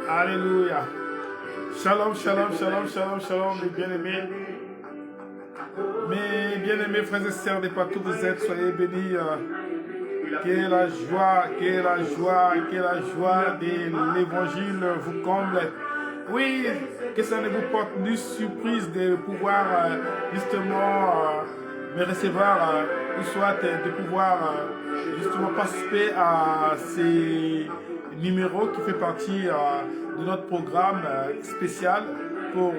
Alléluia. Shalom, shalom, shalom, shalom, shalom, mes bien-aimés. Mes bien-aimés frères et sœurs de partout où vous êtes, soyez bénis. Que la joie, que la joie, que la joie de l'évangile vous comble. Oui, que ça ne vous porte ni surprise de pouvoir justement me recevoir, ou soit de pouvoir justement participer à ces numéros qui fait partie de notre programme spécial pour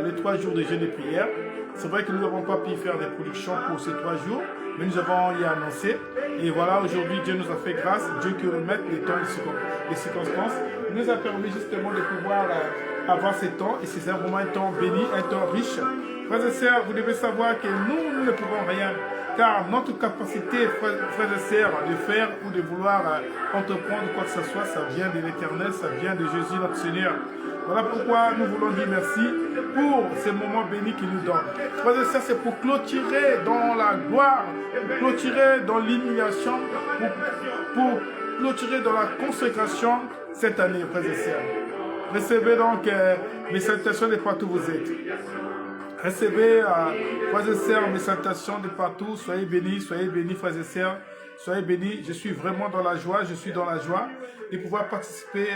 les 3 jours de jeûne et prière. C'est vrai que nous n'avons pas pu faire des productions pour ces 3 jours, mais nous avons y annoncé. Et voilà, aujourd'hui, Dieu nous a fait grâce, Dieu qui remet les temps et les circonstances, nous a permis justement de pouvoir avoir ces temps. Et c'est vraiment un temps béni, un temps riche. Frères et sœurs, vous devez savoir que nous ne pouvons rien. Car notre capacité, frères et sœurs, de faire ou de vouloir entreprendre quoi que ce soit, ça vient de l'Éternel, ça vient de Jésus notre Seigneur. Voilà pourquoi nous voulons dire merci pour ces moments bénis qu'il nous donne. Frères et sœurs, c'est pour clôturer dans la gloire, pour clôturer dans l'humiliation, pour clôturer dans la consécration cette année, frères et sœurs. Recevez donc mes salutations de partout où vous êtes. Recevez, frères et sœurs, mes salutations de partout. Soyez bénis, frères et sœurs. Soyez bénis. Je suis vraiment dans la joie. Je suis dans la joie de pouvoir participer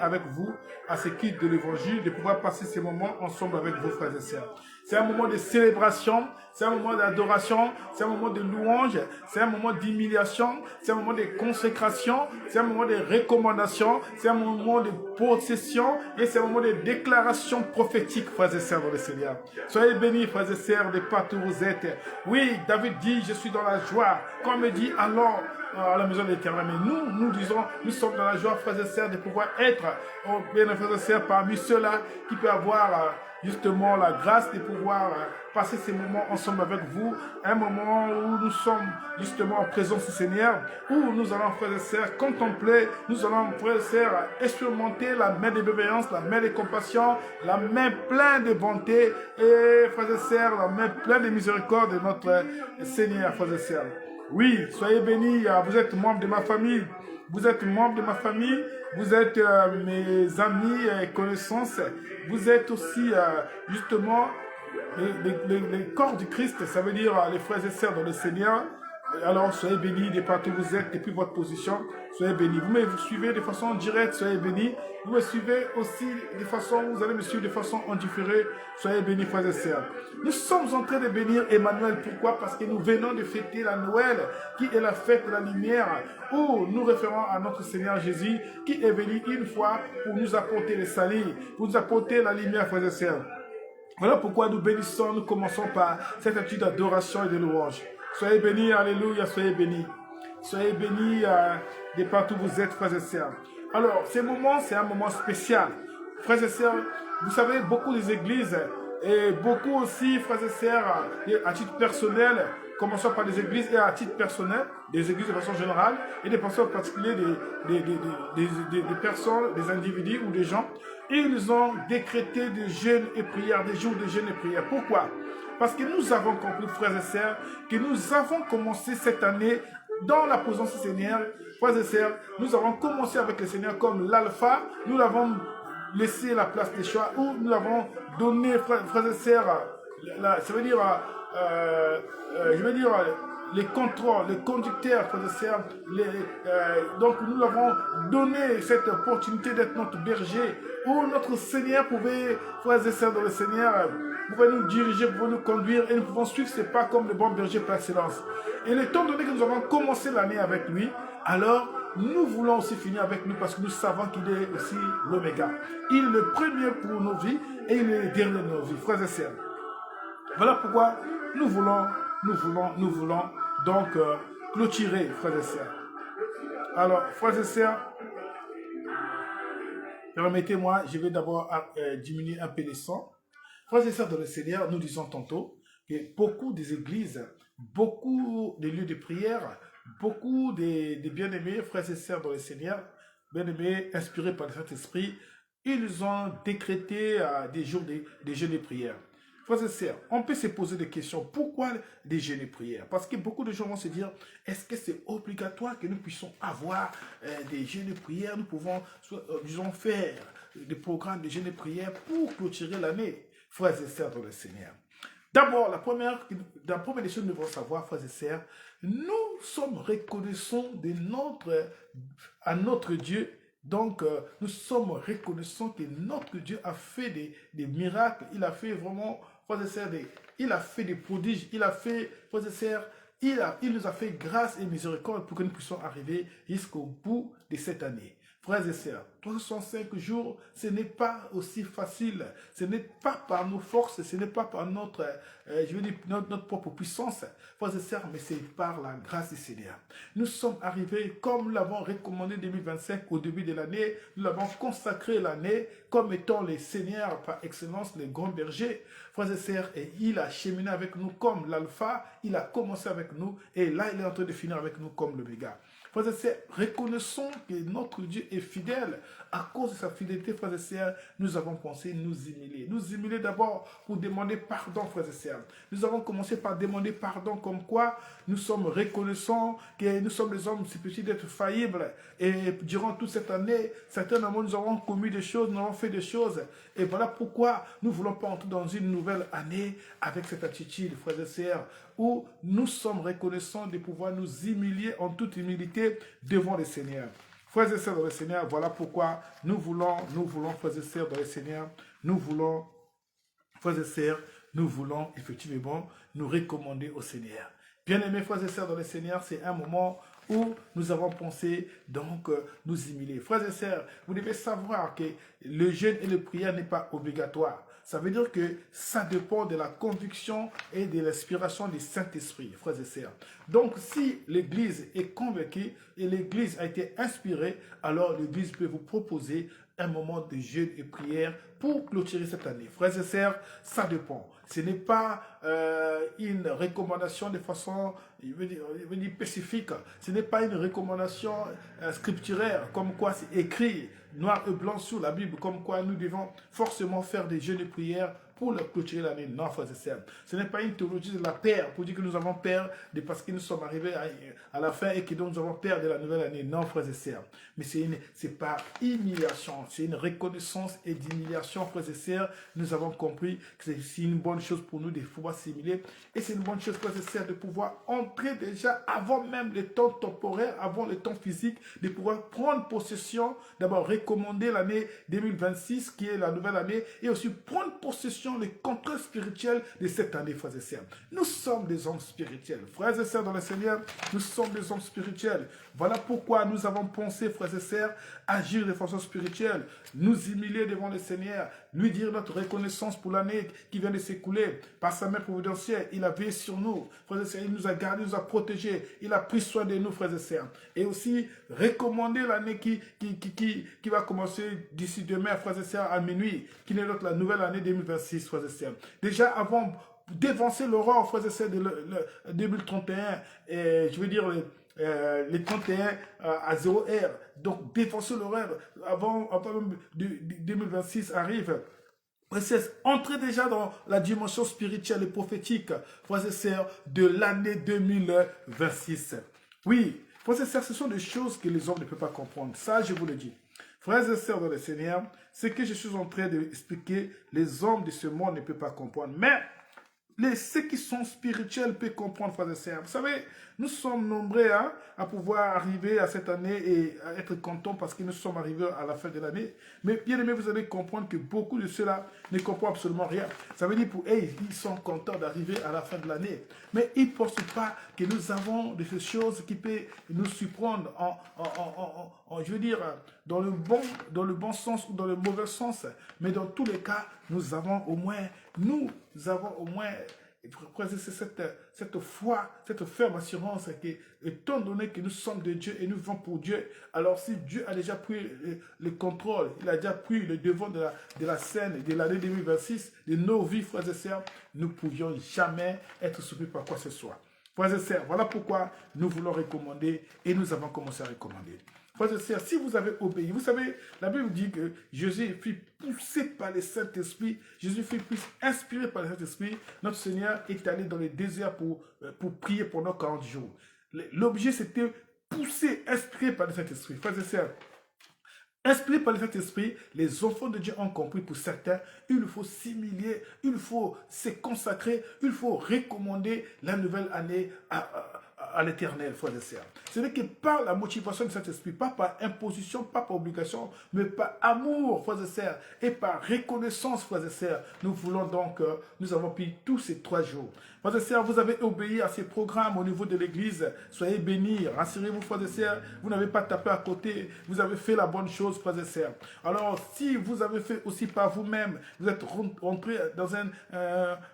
avec vous à ce culte de l'évangile, de pouvoir passer ces moments ensemble avec vous, frères et sœurs. C'est un moment de célébration, c'est un moment d'adoration, c'est un moment de louange, c'est un moment d'humiliation, c'est un moment de consécration, c'est un moment de recommandation, c'est un moment de possession et c'est un moment de déclaration prophétique, frères et sœurs dans le Seigneur. Soyez bénis, frères et sœurs, de partout où vous êtes. Oui, David dit, je suis dans la joie. Comme il dit, alors à la maison de l'Éternel. Mais nous disons, nous sommes dans la joie, frères et sœurs, de pouvoir être, bien frères et sœurs, parmi ceux-là qui peuvent avoir justement la grâce de pouvoir passer ces moments ensemble avec vous, un moment où nous sommes justement en présence du Seigneur, où nous allons, frères et sœurs, contempler, nous allons, frères et sœurs, expérimenter la main de bienveillance, la main de compassion, la main pleine de bonté et, frères et sœurs, la main pleine de miséricorde de notre Seigneur, frères et sœurs. Oui, soyez bénis, vous êtes membres de ma famille, vous êtes membres de ma famille, vous êtes mes amis et connaissances, vous êtes aussi justement les corps du Christ, ça veut dire les frères et sœurs dans le Seigneur. Alors soyez bénis de partout où vous êtes, depuis votre position, soyez bénis. Vous me suivez de façon directe, soyez bénis. Vous me suivez aussi de façon, vous allez me suivre de façon indifférée, soyez bénis, frères et sœurs. Nous sommes en train de bénir Emmanuel. Pourquoi? Parce que nous venons de fêter la Noël, qui est la fête de la lumière, où nous référons à notre Seigneur Jésus, qui est venu une fois pour nous apporter le salut, pour nous apporter la lumière, frères et sœurs. Voilà pourquoi nous bénissons, nous commençons par cette attitude d'adoration et de louange. Soyez bénis, alléluia, soyez bénis. Soyez bénis de partout où vous êtes, frères et sœurs. Alors, ce moment, c'est un moment spécial. Frères et sœurs, vous savez, beaucoup des églises, et beaucoup aussi, frères et sœurs, à titre personnel, commençons par des églises et à titre personnel, des églises de façon générale, et des personnes particulières, des personnes, des individus ou des gens, ils ont décrété des jeûnes et prières, des jours de jeûne et prières. Pourquoi? Parce que nous avons compris, frères et sœurs, que nous avons commencé cette année dans la présence du Seigneur. Frères et sœurs, nous avons commencé avec le Seigneur comme l'alpha, nous l'avons laissé la place des choix, où nous l'avons donné, frères et sœurs, ça veut dire, les contrôles, les conducteurs, frères et sœurs, donc nous l'avons donné cette opportunité d'être notre berger, où notre Seigneur pouvait, frères et sœurs dans le Seigneur, pouvait nous diriger, pouvait nous conduire, et nous pouvons suivre ses pas comme le bon berger par excellence. Et étant donné que nous avons commencé l'année avec lui, alors nous voulons aussi finir avec lui parce que nous savons qu'il est aussi l'oméga. Il est le premier pour nos vies et il est le dernier de nos vies, frères et sœurs. Voilà pourquoi nous voulons donc clôturer, frères et sœurs. Alors, frères et sœurs, permettez-moi, je vais d'abord diminuer un peu les sons. Frères et sœurs dans le Seigneur, nous disons tantôt que beaucoup des églises, beaucoup des lieux de prière, beaucoup des bien-aimés, frères et sœurs dans le Seigneur, bien-aimés, inspirés par le Saint-Esprit, ils ont décrété des jours de jeûne et prière. frères et sœurs, on peut se poser des questions. Pourquoi des jeûnes et prières? Parce que beaucoup de gens vont se dire, est-ce que c'est obligatoire que nous puissions avoir des jeûnes et prières? Nous pouvons, disons, faire des programmes de jeûnes et prières pour clôturer l'année, frères et sœurs dans le Seigneur. D'abord, la première des choses que nous devons savoir, frères et sœurs, nous sommes reconnaissants à notre Dieu. Donc, nous sommes reconnaissants que notre Dieu a fait des miracles. Il a fait vraiment, frères et sœurs, il a fait des prodiges. Il a fait, frères et sœurs, il nous a fait grâce et miséricorde pour que nous puissions arriver jusqu'au bout de cette année. Frères et sœurs, 365 jours, ce n'est pas aussi facile. Ce n'est pas par nos forces, ce n'est pas par notre propre puissance, frères et sœurs, mais c'est par la grâce du Seigneur. Nous sommes arrivés, comme nous l'avons recommandé 2025 au début de l'année, nous l'avons consacré l'année comme étant les seigneurs par excellence, les grands bergers, frères et sœurs, et il a cheminé avec nous comme l'alpha, il a commencé avec nous, et là il est en train de finir avec nous comme l'oméga. Frères et sœurs, reconnaissons que notre Dieu est fidèle. À cause de sa fidélité, frères et sœurs, nous avons pensé nous humilier. Nous humilier d'abord pour demander pardon, frères et sœurs. Nous avons commencé par demander pardon, comme quoi nous sommes reconnaissants que nous sommes des hommes susceptibles d'être faillibles. Et durant toute cette année, certainement nous avons commis des choses, nous avons fait des choses. Et voilà pourquoi nous ne voulons pas entrer dans une nouvelle année avec cette attitude, frères et sœurs, où nous sommes reconnaissants de pouvoir nous humilier en toute humilité devant le Seigneur. Frères et sœurs dans le Seigneur, voilà pourquoi nous voulons, frères et sœurs dans le Seigneur, nous voulons, frères et sœurs, nous voulons effectivement nous recommander au Seigneur. Bien-aimés frères et sœurs dans le Seigneur, c'est un moment où nous avons pensé donc nous humilier. Frères et sœurs, vous devez savoir que le jeûne et la prière n'est pas obligatoire. Ça veut dire que ça dépend de la conviction et de l'inspiration du Saint-Esprit, frères et sœurs. Donc, si l'Église est convaincue et l'Église a été inspirée, alors l'Église peut vous proposer un moment de jeûne et prière pour clôturer cette année. Frères et sœurs, ça dépend. Ce n'est pas une recommandation de façon, je veux dire, spécifique. Ce n'est pas une recommandation scripturaire, comme quoi c'est écrit noir et blanc sur la Bible, comme quoi nous devons forcément faire des jeûnes et prières pour clôturer l'année. Non, frères et sœurs. Ce n'est pas une théologie de la peur pour dire que nous avons peur de parce que nous sommes arrivés à la fin et que donc nous avons peur de la nouvelle année. Non, frères et sœurs. Mais c'est par humiliation. C'est une reconnaissance et d'humiliation, frères et sœurs. Nous avons compris que c'est une bonne chose pour nous de pouvoir s'humilier. Et c'est une bonne chose, frères et sœurs, de pouvoir entrer déjà avant même le temps temporaire, avant le temps physique, de pouvoir prendre possession, d'abord recommander l'année 2026 qui est la nouvelle année et aussi prendre possession le contrôle spirituel de cette année, frères et sœurs. Nous sommes des hommes spirituels. Frères et sœurs dans le Seigneur, nous sommes des hommes spirituels. Voilà pourquoi nous avons pensé, frères et sœurs, agir de façon spirituelle, nous humilier devant le Seigneur, lui dire notre reconnaissance pour l'année qui vient de s'écouler. Par sa main providentielle, il a veillé sur nous. Frères et sœurs, il nous a gardés, il nous a protégés. Il a pris soin de nous, frères et sœurs. Et aussi, recommander l'année qui va commencer d'ici demain, frères et sœurs, à minuit, qui est la nouvelle année 2026, frères et sœurs. Déjà, avant d'évancer l'aurore, frères et sœurs, de 2031, je veux dire, les 31 à 0 heure. Donc, défoncer l'horaire avant même 2026 arrive. Entrez déjà dans la dimension spirituelle et prophétique, frères et sœurs, de l'année 2026. Oui, frères et sœurs, ce sont des choses que les hommes ne peuvent pas comprendre. Ça, je vous le dis. Frères et sœurs dans le Seigneur, ce que je suis en train d'expliquer, les hommes de ce monde ne peuvent pas comprendre. Mais ceux qui sont spirituels peuvent comprendre, frères et sœurs. Vous savez, nous sommes nombreux à pouvoir arriver à cette année et à être contents parce que nous sommes arrivés à la fin de l'année. Mais bien aimé, vous allez comprendre que beaucoup de ceux-là ne comprennent absolument rien. Ça veut dire pour eux, ils sont contents d'arriver à la fin de l'année. Mais ils ne pensent pas que nous avons des choses qui peuvent nous surprendre je veux dire, dans le bon sens ou dans le mauvais sens. Mais dans tous les cas, nous avons au moins cette foi, cette ferme assurance que, étant donné que nous sommes de Dieu et nous vivons pour Dieu, alors si Dieu a déjà pris le contrôle, il a déjà pris le devant de la scène de l'année 2026, de nos vies, frères et sœurs, nous ne pouvions jamais être surpris par quoi que ce soit. Frères et sœurs, voilà pourquoi nous voulons recommander et nous avons commencé à recommander. Frères et sœurs, si vous avez obéi, vous savez, la Bible dit que Jésus fut poussé par le Saint-Esprit, Jésus fut plus inspiré par le Saint-Esprit. Notre Seigneur est allé dans le désert pour prier pendant 40 jours. L'objet, c'était poussé, inspiré par le Saint-Esprit. Frères et sœurs, inspiré par le Saint-Esprit, les enfants de Dieu ont compris pour certains, il faut s'humilier, il faut se consacrer, il faut recommander la nouvelle année à l'Éternel, frères et sœurs. Ce n'est que par la motivation du Saint-Esprit, pas par imposition, pas par obligation, mais par amour, frères et sœurs, et par reconnaissance, frères et sœurs. Nous voulons donc, nous avons pris tous ces 3 jours. Frères et sœurs, vous avez obéi à ces programmes au niveau de l'Église. Soyez bénis, rassurez-vous, frères et sœurs. Vous n'avez pas tapé à côté, vous avez fait la bonne chose, frères et sœurs. Alors, si vous avez fait aussi par vous-même, vous êtes rentré dans un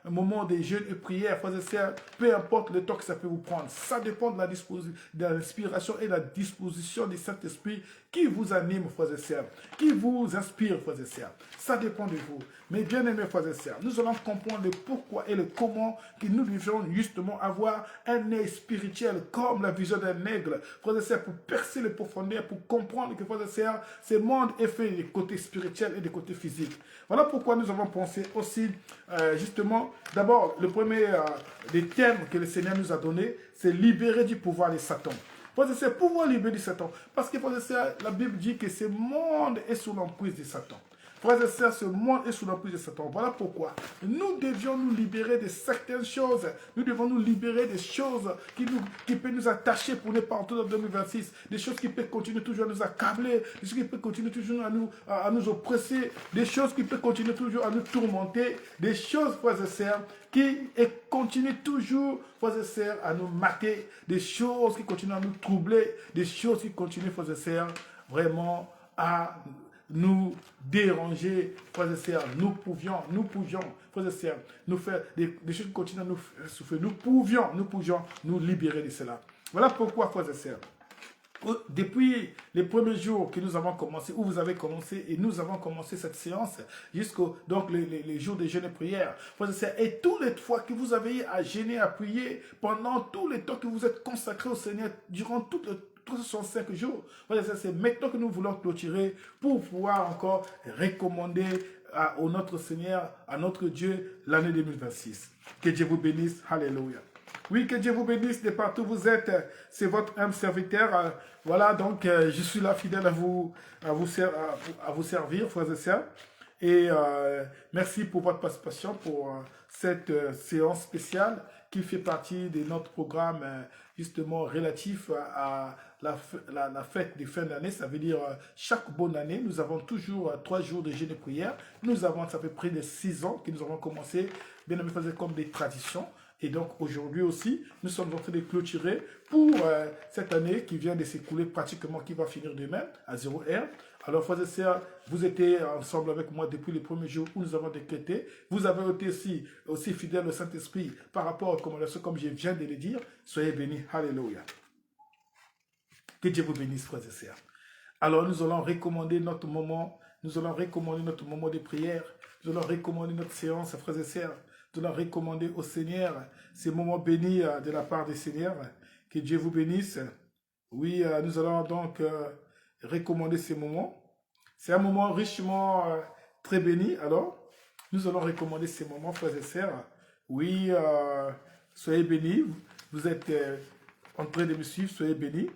moment de jeûne et prière, frères et sœurs, peu importe le temps que ça peut vous prendre, ça dépend de l'inspiration et de la disposition du Saint-Esprit qui vous anime, frères et sœurs, qui vous inspire, frères et sœurs. Ça dépend de vous. Mais bien aimés, frères et sœurs, nous allons comprendre le pourquoi et le comment que nous devons justement avoir un œil spirituel comme la vision d'un aigle, frères et sœurs, pour percer les profondeurs, pour comprendre que, frères et sœurs, ce monde est fait des côtés spirituels et des côtés physiques. Voilà pourquoi nous avons pensé aussi, justement, d'abord, le premier des thèmes que le Seigneur nous a donné, c'est libérer du pouvoir de Satan. C'est pouvoir libérer de Satan. Parce que, frères et sœurs, la Bible dit que ce monde est sous l'emprise de Satan. Frères et sœurs, ce monde est sous l'emprise de Satan. Voilà pourquoi nous devions nous libérer de certaines choses. Nous devons nous libérer des choses qui peuvent nous attacher pour ne pas entrer dans 2026. Des choses qui peuvent continuer toujours à nous accabler. Des choses qui peuvent continuer toujours à nous oppresser. Des choses qui peuvent continuer toujours à nous tourmenter. Des choses, frères et sœurs, qui continuent toujours, frères et sœurs, à nous mater. Des choses qui continuent à nous troubler. Des choses qui continuent, frères et sœurs, vraiment à nous déranger, frères et sœurs. Nous pouvions, frères et sœurs, nous faire des choses qui continuent à nous souffrir. Nous pouvions nous libérer de cela. Voilà pourquoi, frères et sœurs, depuis les premiers jours que nous avons commencé, où vous avez commencé, et nous avons commencé cette séance, jusqu'au donc les jours de jeûne et prière, frères et sœurs, et toutes les fois que vous avez à jeûner, à prier, pendant tout le temps que vous êtes consacrés au Seigneur, durant tout le 365 jours. C'est maintenant que nous voulons clôturer pour pouvoir encore recommander à notre Seigneur, à notre Dieu, l'année 2026. Que Dieu vous bénisse. Alléluia. Oui, que Dieu vous bénisse de partout où vous êtes. C'est votre âme serviteur. Voilà, donc je suis là fidèle à vous servir, frères et sœurs. Et merci pour votre participation pour cette séance spéciale qui fait partie de notre programme justement relatif à la fête de fin d'année. Ça veut dire chaque bonne année, nous avons toujours 3 jours de jeûne et prière. Nous avons, ça fait près de 6 ans que nous avons commencé, bien aimé, faisait comme des traditions. Et donc aujourd'hui aussi, nous sommes en train de clôturer pour cette année qui vient de s'écouler pratiquement, qui va finir demain à 0 heure. Alors, frères et sœurs, vous étiez ensemble avec moi depuis les premiers jours où nous avons décrété. Vous avez été aussi fidèles au Saint-Esprit par rapport aux recommandations, comme je viens de le dire. Soyez bénis. Alléluia. Que Dieu vous bénisse, frères et sœurs. Alors, nous allons recommander notre moment. Nous allons recommander notre moment de prière. Nous allons recommander notre séance, frères et sœurs. Nous allons recommander au Seigneur ces moments bénis de la part du Seigneur. Que Dieu vous bénisse. Oui, nous allons donc recommander ces moments. C'est un moment richement très béni. Alors, nous allons recommander ces moments, frères et sœurs. Oui, soyez bénis. Vous êtes en train de me suivre, soyez bénis.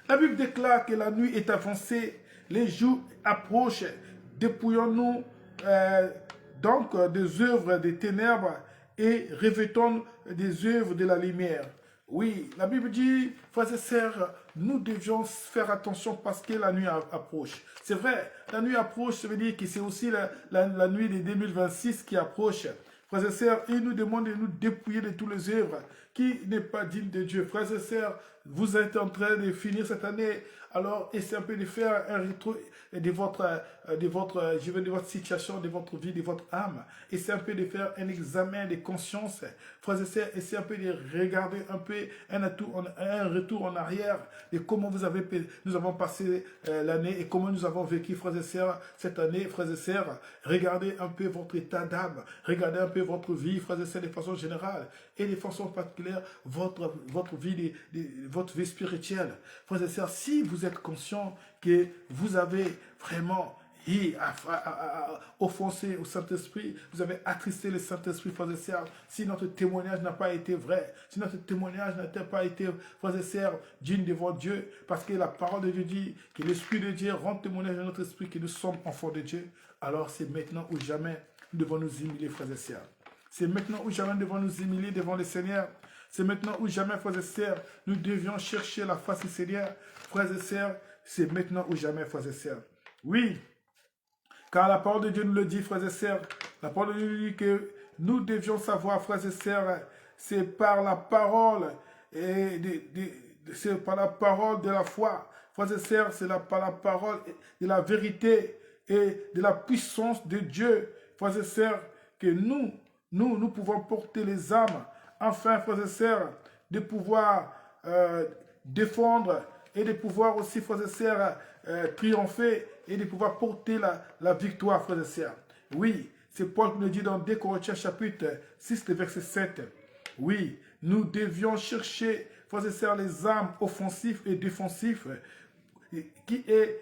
La Bible déclare que la nuit est avancée, les jours approchent. Dépouillons-nous donc des œuvres des ténèbres et revêtons des œuvres de la lumière. Oui, la Bible dit, frères et sœurs, nous devions faire attention parce que la nuit approche. C'est vrai, la nuit approche, ça veut dire que c'est aussi la nuit de 2026 qui approche. Frères et sœurs, il nous demande de nous dépouiller de toutes les œuvres qui n'est pas digne de Dieu. Frères et sœurs, vous êtes en train de finir cette année, alors essayez un peu de faire un retour de votre situation, de votre vie, de votre âme. Essayez un peu de faire un examen de conscience. Frères et sœurs, essayez un peu de regarder un peu un retour en arrière de comment nous avons passé l'année et comment nous avons vécu, frères et sœurs, cette année. Frères et sœurs, regardez un peu votre état d'âme, regardez un peu votre vie, frères et sœurs, de façon générale et de façon particulière, votre vie spirituelle. Frères et sœurs, si vous êtes conscient que vous avez vraiment offensé au Saint-Esprit, vous avez attristé le Saint-Esprit, frères et sœurs, si notre témoignage n'a pas été vrai, si notre témoignage n'a pas été, frères et sœurs, digne devant Dieu, parce que la parole de Dieu dit que l'Esprit de Dieu rend témoignage à notre esprit que nous sommes enfants de Dieu, alors c'est maintenant ou jamais nous devons nous humilier, frères et sœurs. C'est maintenant ou jamais nous devons nous humilier devant le Seigneur. C'est maintenant ou jamais, frères et sœurs, nous devions chercher la face du Seigneur. Frères et sœurs, c'est maintenant ou jamais, frères et sœurs. Oui, car la parole de Dieu nous le dit, frères et sœurs. La parole de Dieu nous dit que nous devions savoir, frères et sœurs, c'est par la parole c'est par la parole de la foi. Frères et sœurs, c'est par la parole de la vérité et de la puissance de Dieu, frères et sœurs, que nous pouvons porter les âmes, enfin, frères et sœurs, de pouvoir défendre et de pouvoir aussi, frères et sœurs, triompher et de pouvoir porter la victoire, frères et sœurs. Oui, c'est Paul qui nous dit dans 2 Corinthiens chapitre 6, verset 7. Oui, nous devions chercher, frères et sœurs, les âmes offensives et défensives qui est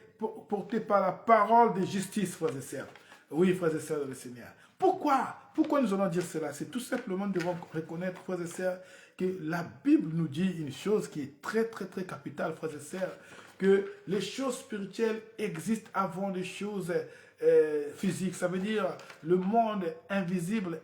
portée par la parole de justice, frères et sœurs. Oui, frères et sœurs du Seigneur. Pourquoi nous allons dire cela? C'est tout simplement, nous devons reconnaître, frères et sœurs, que la Bible nous dit une chose qui est très, très, très capitale, frères et sœurs, que les choses spirituelles existent avant les choses physiques. Ça veut dire le monde invisible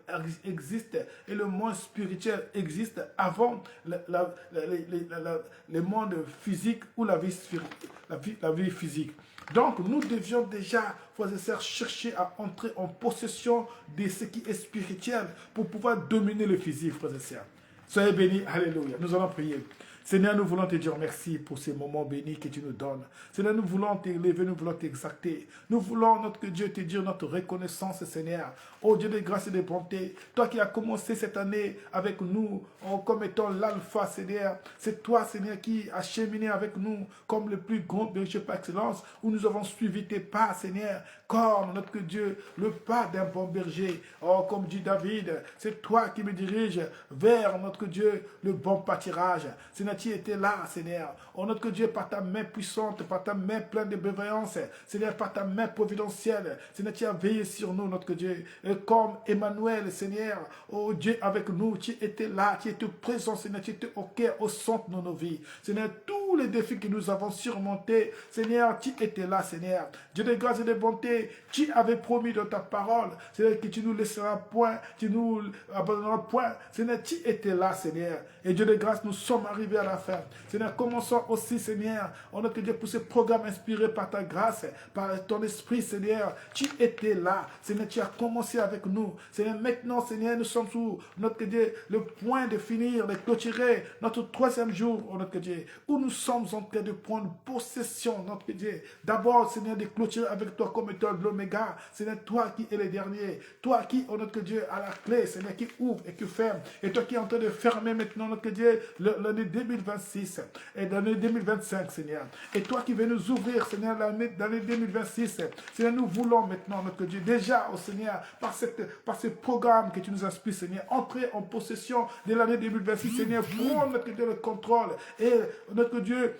existe et le monde spirituel existe avant le monde physique ou la vie physique. Donc, nous devions déjà, frères et sœurs, chercher à entrer en possession de ce qui est spirituel pour pouvoir dominer le physique, frères et sœurs. Soyez bénis, alléluia. Nous allons prier. Seigneur, nous voulons te dire merci pour ces moments bénis que tu nous donnes. Seigneur, nous voulons t'élever, nous voulons t'exalter. Nous voulons, notre Dieu, te dire notre reconnaissance, Seigneur. Oh Dieu de grâce et de bonté, toi qui as commencé cette année avec nous, comme étant l'alpha, Seigneur. C'est toi, Seigneur, qui as cheminé avec nous comme le plus grand berger par excellence, où nous avons suivi tes pas, Seigneur, comme notre Dieu, le pas d'un bon berger. Oh, comme dit David, c'est toi qui me diriges vers, notre Dieu, le bon pâturage. Seigneur, tu étais là, Seigneur. Oh, notre Dieu, par ta main puissante, par ta main pleine de bienveillance, Seigneur, par ta main providentielle, Seigneur, tu as veillé sur nous, notre Dieu. Et comme Emmanuel, Seigneur, oh Dieu, avec nous, tu étais là, tu étais présent, Seigneur, tu étais au cœur, au centre de nos vies. Seigneur, tous les défis que nous avons surmontés, Seigneur, tu étais là, Seigneur. Dieu de grâce et de bonté, tu avais promis dans ta parole, Seigneur, que tu nous laisseras point, tu nous abandonneras point. Seigneur, tu étais là, Seigneur. Et Dieu de grâce, nous sommes arrivés à la fin. Seigneur, commençons aussi, Seigneur, on a que Dieu pour ce programme inspiré par ta grâce, par ton esprit, Seigneur. Tu étais là, Seigneur, tu as commencé avec nous. Seigneur, maintenant, Seigneur, nous sommes sous notre Dieu, le point de finir, de clôturer notre 3e jour, notre Dieu, où nous sommes en train de prendre possession, notre Dieu. D'abord, Seigneur, de clôturer avec toi comme étant l'oméga. Seigneur, toi qui es le dernier, toi qui, notre Dieu, a la clé, Seigneur, qui ouvre et qui ferme, et toi qui es en train de fermer maintenant, notre Dieu, l'année 2026 et l'année 2025, Seigneur. Et toi qui veux nous ouvrir, Seigneur, l'année 2026, Seigneur, nous voulons maintenant, notre Dieu, déjà, au Seigneur, par ce programme que tu nous inspires, Seigneur, entrer en possession de l'année 2026, Seigneur, prendre, notre Dieu, le contrôle et, notre Dieu,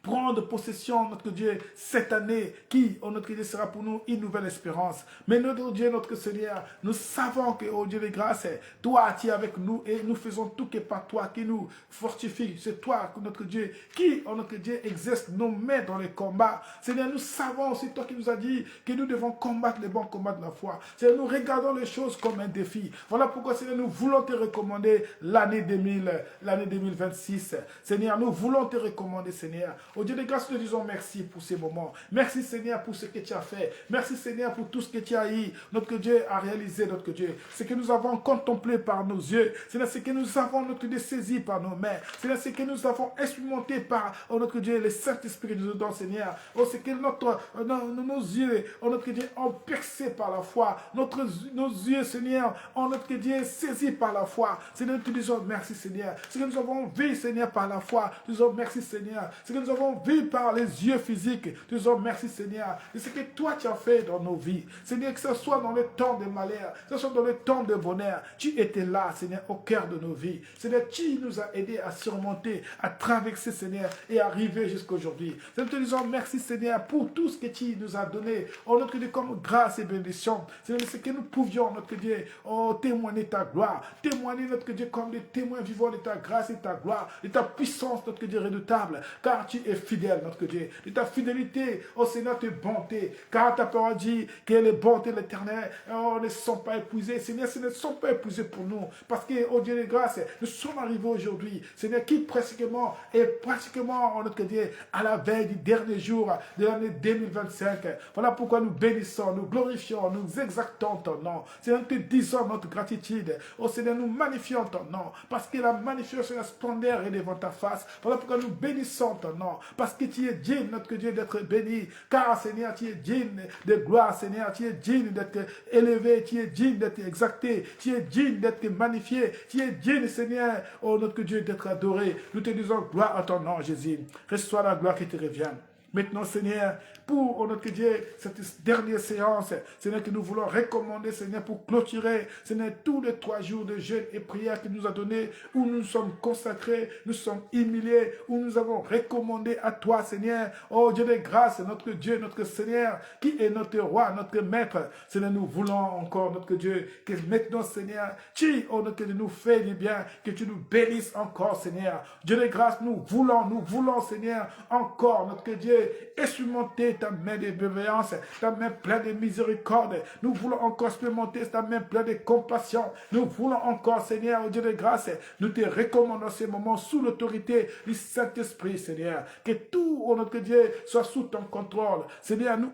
prendre possession, notre Dieu, cette année qui, oh notre Dieu, sera pour nous une nouvelle espérance. Mais notre Dieu, notre Seigneur, nous savons que, oh Dieu de grâce, toi, tu es avec nous et nous faisons tout que par toi qui nous fortifie. C'est toi, notre Dieu, qui, oh notre Dieu, exerce nos mains dans les combats. Seigneur, nous savons, c'est toi qui nous as dit que nous devons combattre les bons combats de la foi. Seigneur, nous regardons les choses comme un défi. Voilà pourquoi, Seigneur, nous voulons te recommander l'année 2026. Seigneur, nous voulons te recommander, Seigneur. Au Dieu de grâce, nous te disons merci pour ces moments. Merci Seigneur pour ce que tu as fait. Merci Seigneur pour tout ce que tu as eu, notre Dieu, a réalisé, notre Dieu. Ce que nous avons contemplé par nos yeux. Seigneur, ce que nous avons, notre Dieu, saisi par nos mains. Seigneur, ce que nous avons expérimenté par, oh, notre Dieu, le Saint-Esprit nous donne, Seigneur. Oh, ce que nos yeux, oh, notre Dieu, ont percé par la foi. Nos yeux, Seigneur, ont, notre Dieu, saisi par la foi. Seigneur, nous te disons merci, Seigneur. Ce que nous avons vu, Seigneur, par la foi, nous disons merci, Seigneur. Ce que nous avons vu par les yeux physiques, nous disons merci, Seigneur. Et ce que toi, tu as fait dans nos vies. Seigneur, que ce soit dans le temps de malheur, que ce soit dans le temps de bonheur, tu étais là, Seigneur, au cœur de nos vies. Seigneur, tu nous as aidés à surmonter, à traverser, Seigneur, et arriver jusqu'à aujourd'hui. Nous te disons merci, Seigneur, pour tout ce que tu nous as donné. Oh, notre Dieu, comme grâce et bénédiction. Seigneur, ce que nous pouvions, notre Dieu, oh, témoigner ta gloire. Témoigner, notre Dieu, comme des témoins vivants de ta grâce et ta gloire, de ta puissance, notre Dieu, redoutable. Car tu es fidèle, notre Dieu. De ta fidélité, oh Seigneur, tes bontés. Car ta parole dit que les bontés de l'Éternel, oh, ne sont pas épuisées. Seigneur, ce ne sont pas épuisées pour nous. Parce que, oh Dieu de grâce, nous sommes arrivés aujourd'hui. Seigneur, qui pratiquement oh, notre Dieu, à la veille du dernier jour de l'année 2025. Voilà pourquoi nous bénissons, nous glorifions, nous exaltons ton nom. Seigneur, nous te disons notre gratitude. Oh Seigneur, nous magnifions ton nom. Parce que la magnification, la splendeur est devant ta face. Voilà pourquoi nous bénissons ton nom. Parce que tu es digne, notre Dieu, d'être béni. Car, Seigneur, tu es digne de gloire, Seigneur. Tu es digne d'être élevé. Tu es digne d'être exalté. Tu es digne d'être magnifié. Tu es digne, Seigneur, oh notre Dieu, d'être adoré. Nous te disons gloire à ton nom, Jésus. Reçois la gloire qui te revient. Maintenant, Seigneur, pour, oh notre Dieu, cette dernière séance, Seigneur, que nous voulons recommander, Seigneur, pour clôturer, Seigneur, tous les 3 jours de jeûne et prière que nous a donné, où nous sommes consacrés, nous sommes humiliés, où nous avons recommandé à toi, Seigneur, oh Dieu de grâce, notre Dieu, notre Seigneur, qui est notre roi, notre maître. Seigneur, nous voulons encore, notre Dieu, que maintenant, Seigneur, tu, oh notre Dieu, nous fais du bien, que tu nous bénisses encore, Seigneur. Dieu de grâce, nous voulons, Seigneur, encore, notre Dieu, expérimenter ta main de bienveillance, ta main pleine de miséricorde. Nous voulons encore expérimenter ta main pleine de compassion. Nous voulons encore, Seigneur, au Dieu de grâce, nous te recommandons ces moments sous l'autorité du Saint-Esprit, Seigneur. Que tout, oh notre Dieu, soit sous ton contrôle. Seigneur, nous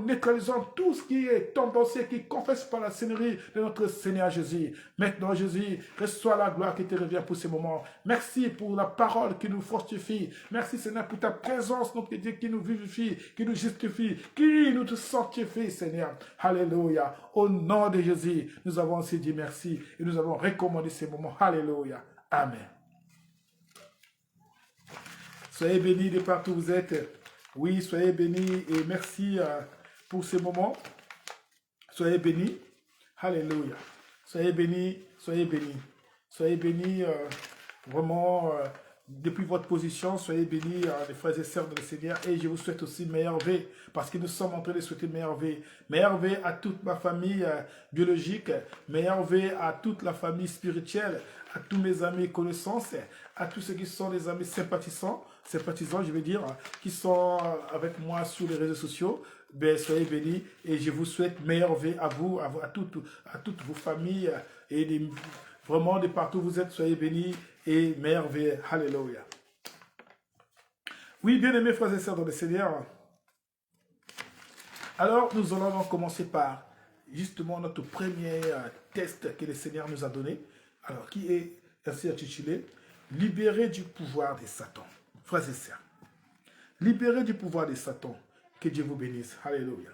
neutralisons tout ce qui est tendancieux, qui confesse par la Seigneurie de notre Seigneur Jésus. Maintenant, Jésus, reçois la gloire qui te revient pour ces moments. Merci pour la parole qui nous fortifie. Merci, Seigneur, pour ta présence, notre Dieu, qui nous vivifie, qui nous justifie, qui nous sanctifie, Seigneur. Alléluia. Au nom de Jésus, nous avons aussi dit merci et nous avons recommandé ces moments. Alléluia. Amen. Soyez bénis de partout où vous êtes. Oui, soyez bénis et merci pour ces moments. Soyez bénis. Alléluia. Soyez bénis, soyez bénis. Soyez bénis vraiment depuis votre position. Soyez bénis les frères et sœurs de le Seigneur. Et je vous souhaite aussi meilleure vie parce que nous sommes en train de souhaiter meilleure vie. Meilleure vie à toute ma famille biologique. Meilleure vie à toute la famille spirituelle. À tous mes amis connaissances. À tous ceux qui sont des amis sympathisants, je veux dire, qui sont avec moi sur les réseaux sociaux. Ben, soyez bénis et je vous souhaite meilleure vie à vous, à toutes vos familles et vraiment de partout où vous êtes, soyez bénis et meilleure vie. Alléluia. Oui, bien-aimés frères et sœurs dans le Seigneur. Alors, nous allons donc commencer par justement notre premier test que le Seigneur nous a donné, alors qui est ainsi intitulé « Libéré du pouvoir de Satan ». Frères et sœurs, libéré du pouvoir de Satan. Que Dieu vous bénisse. Alléluia.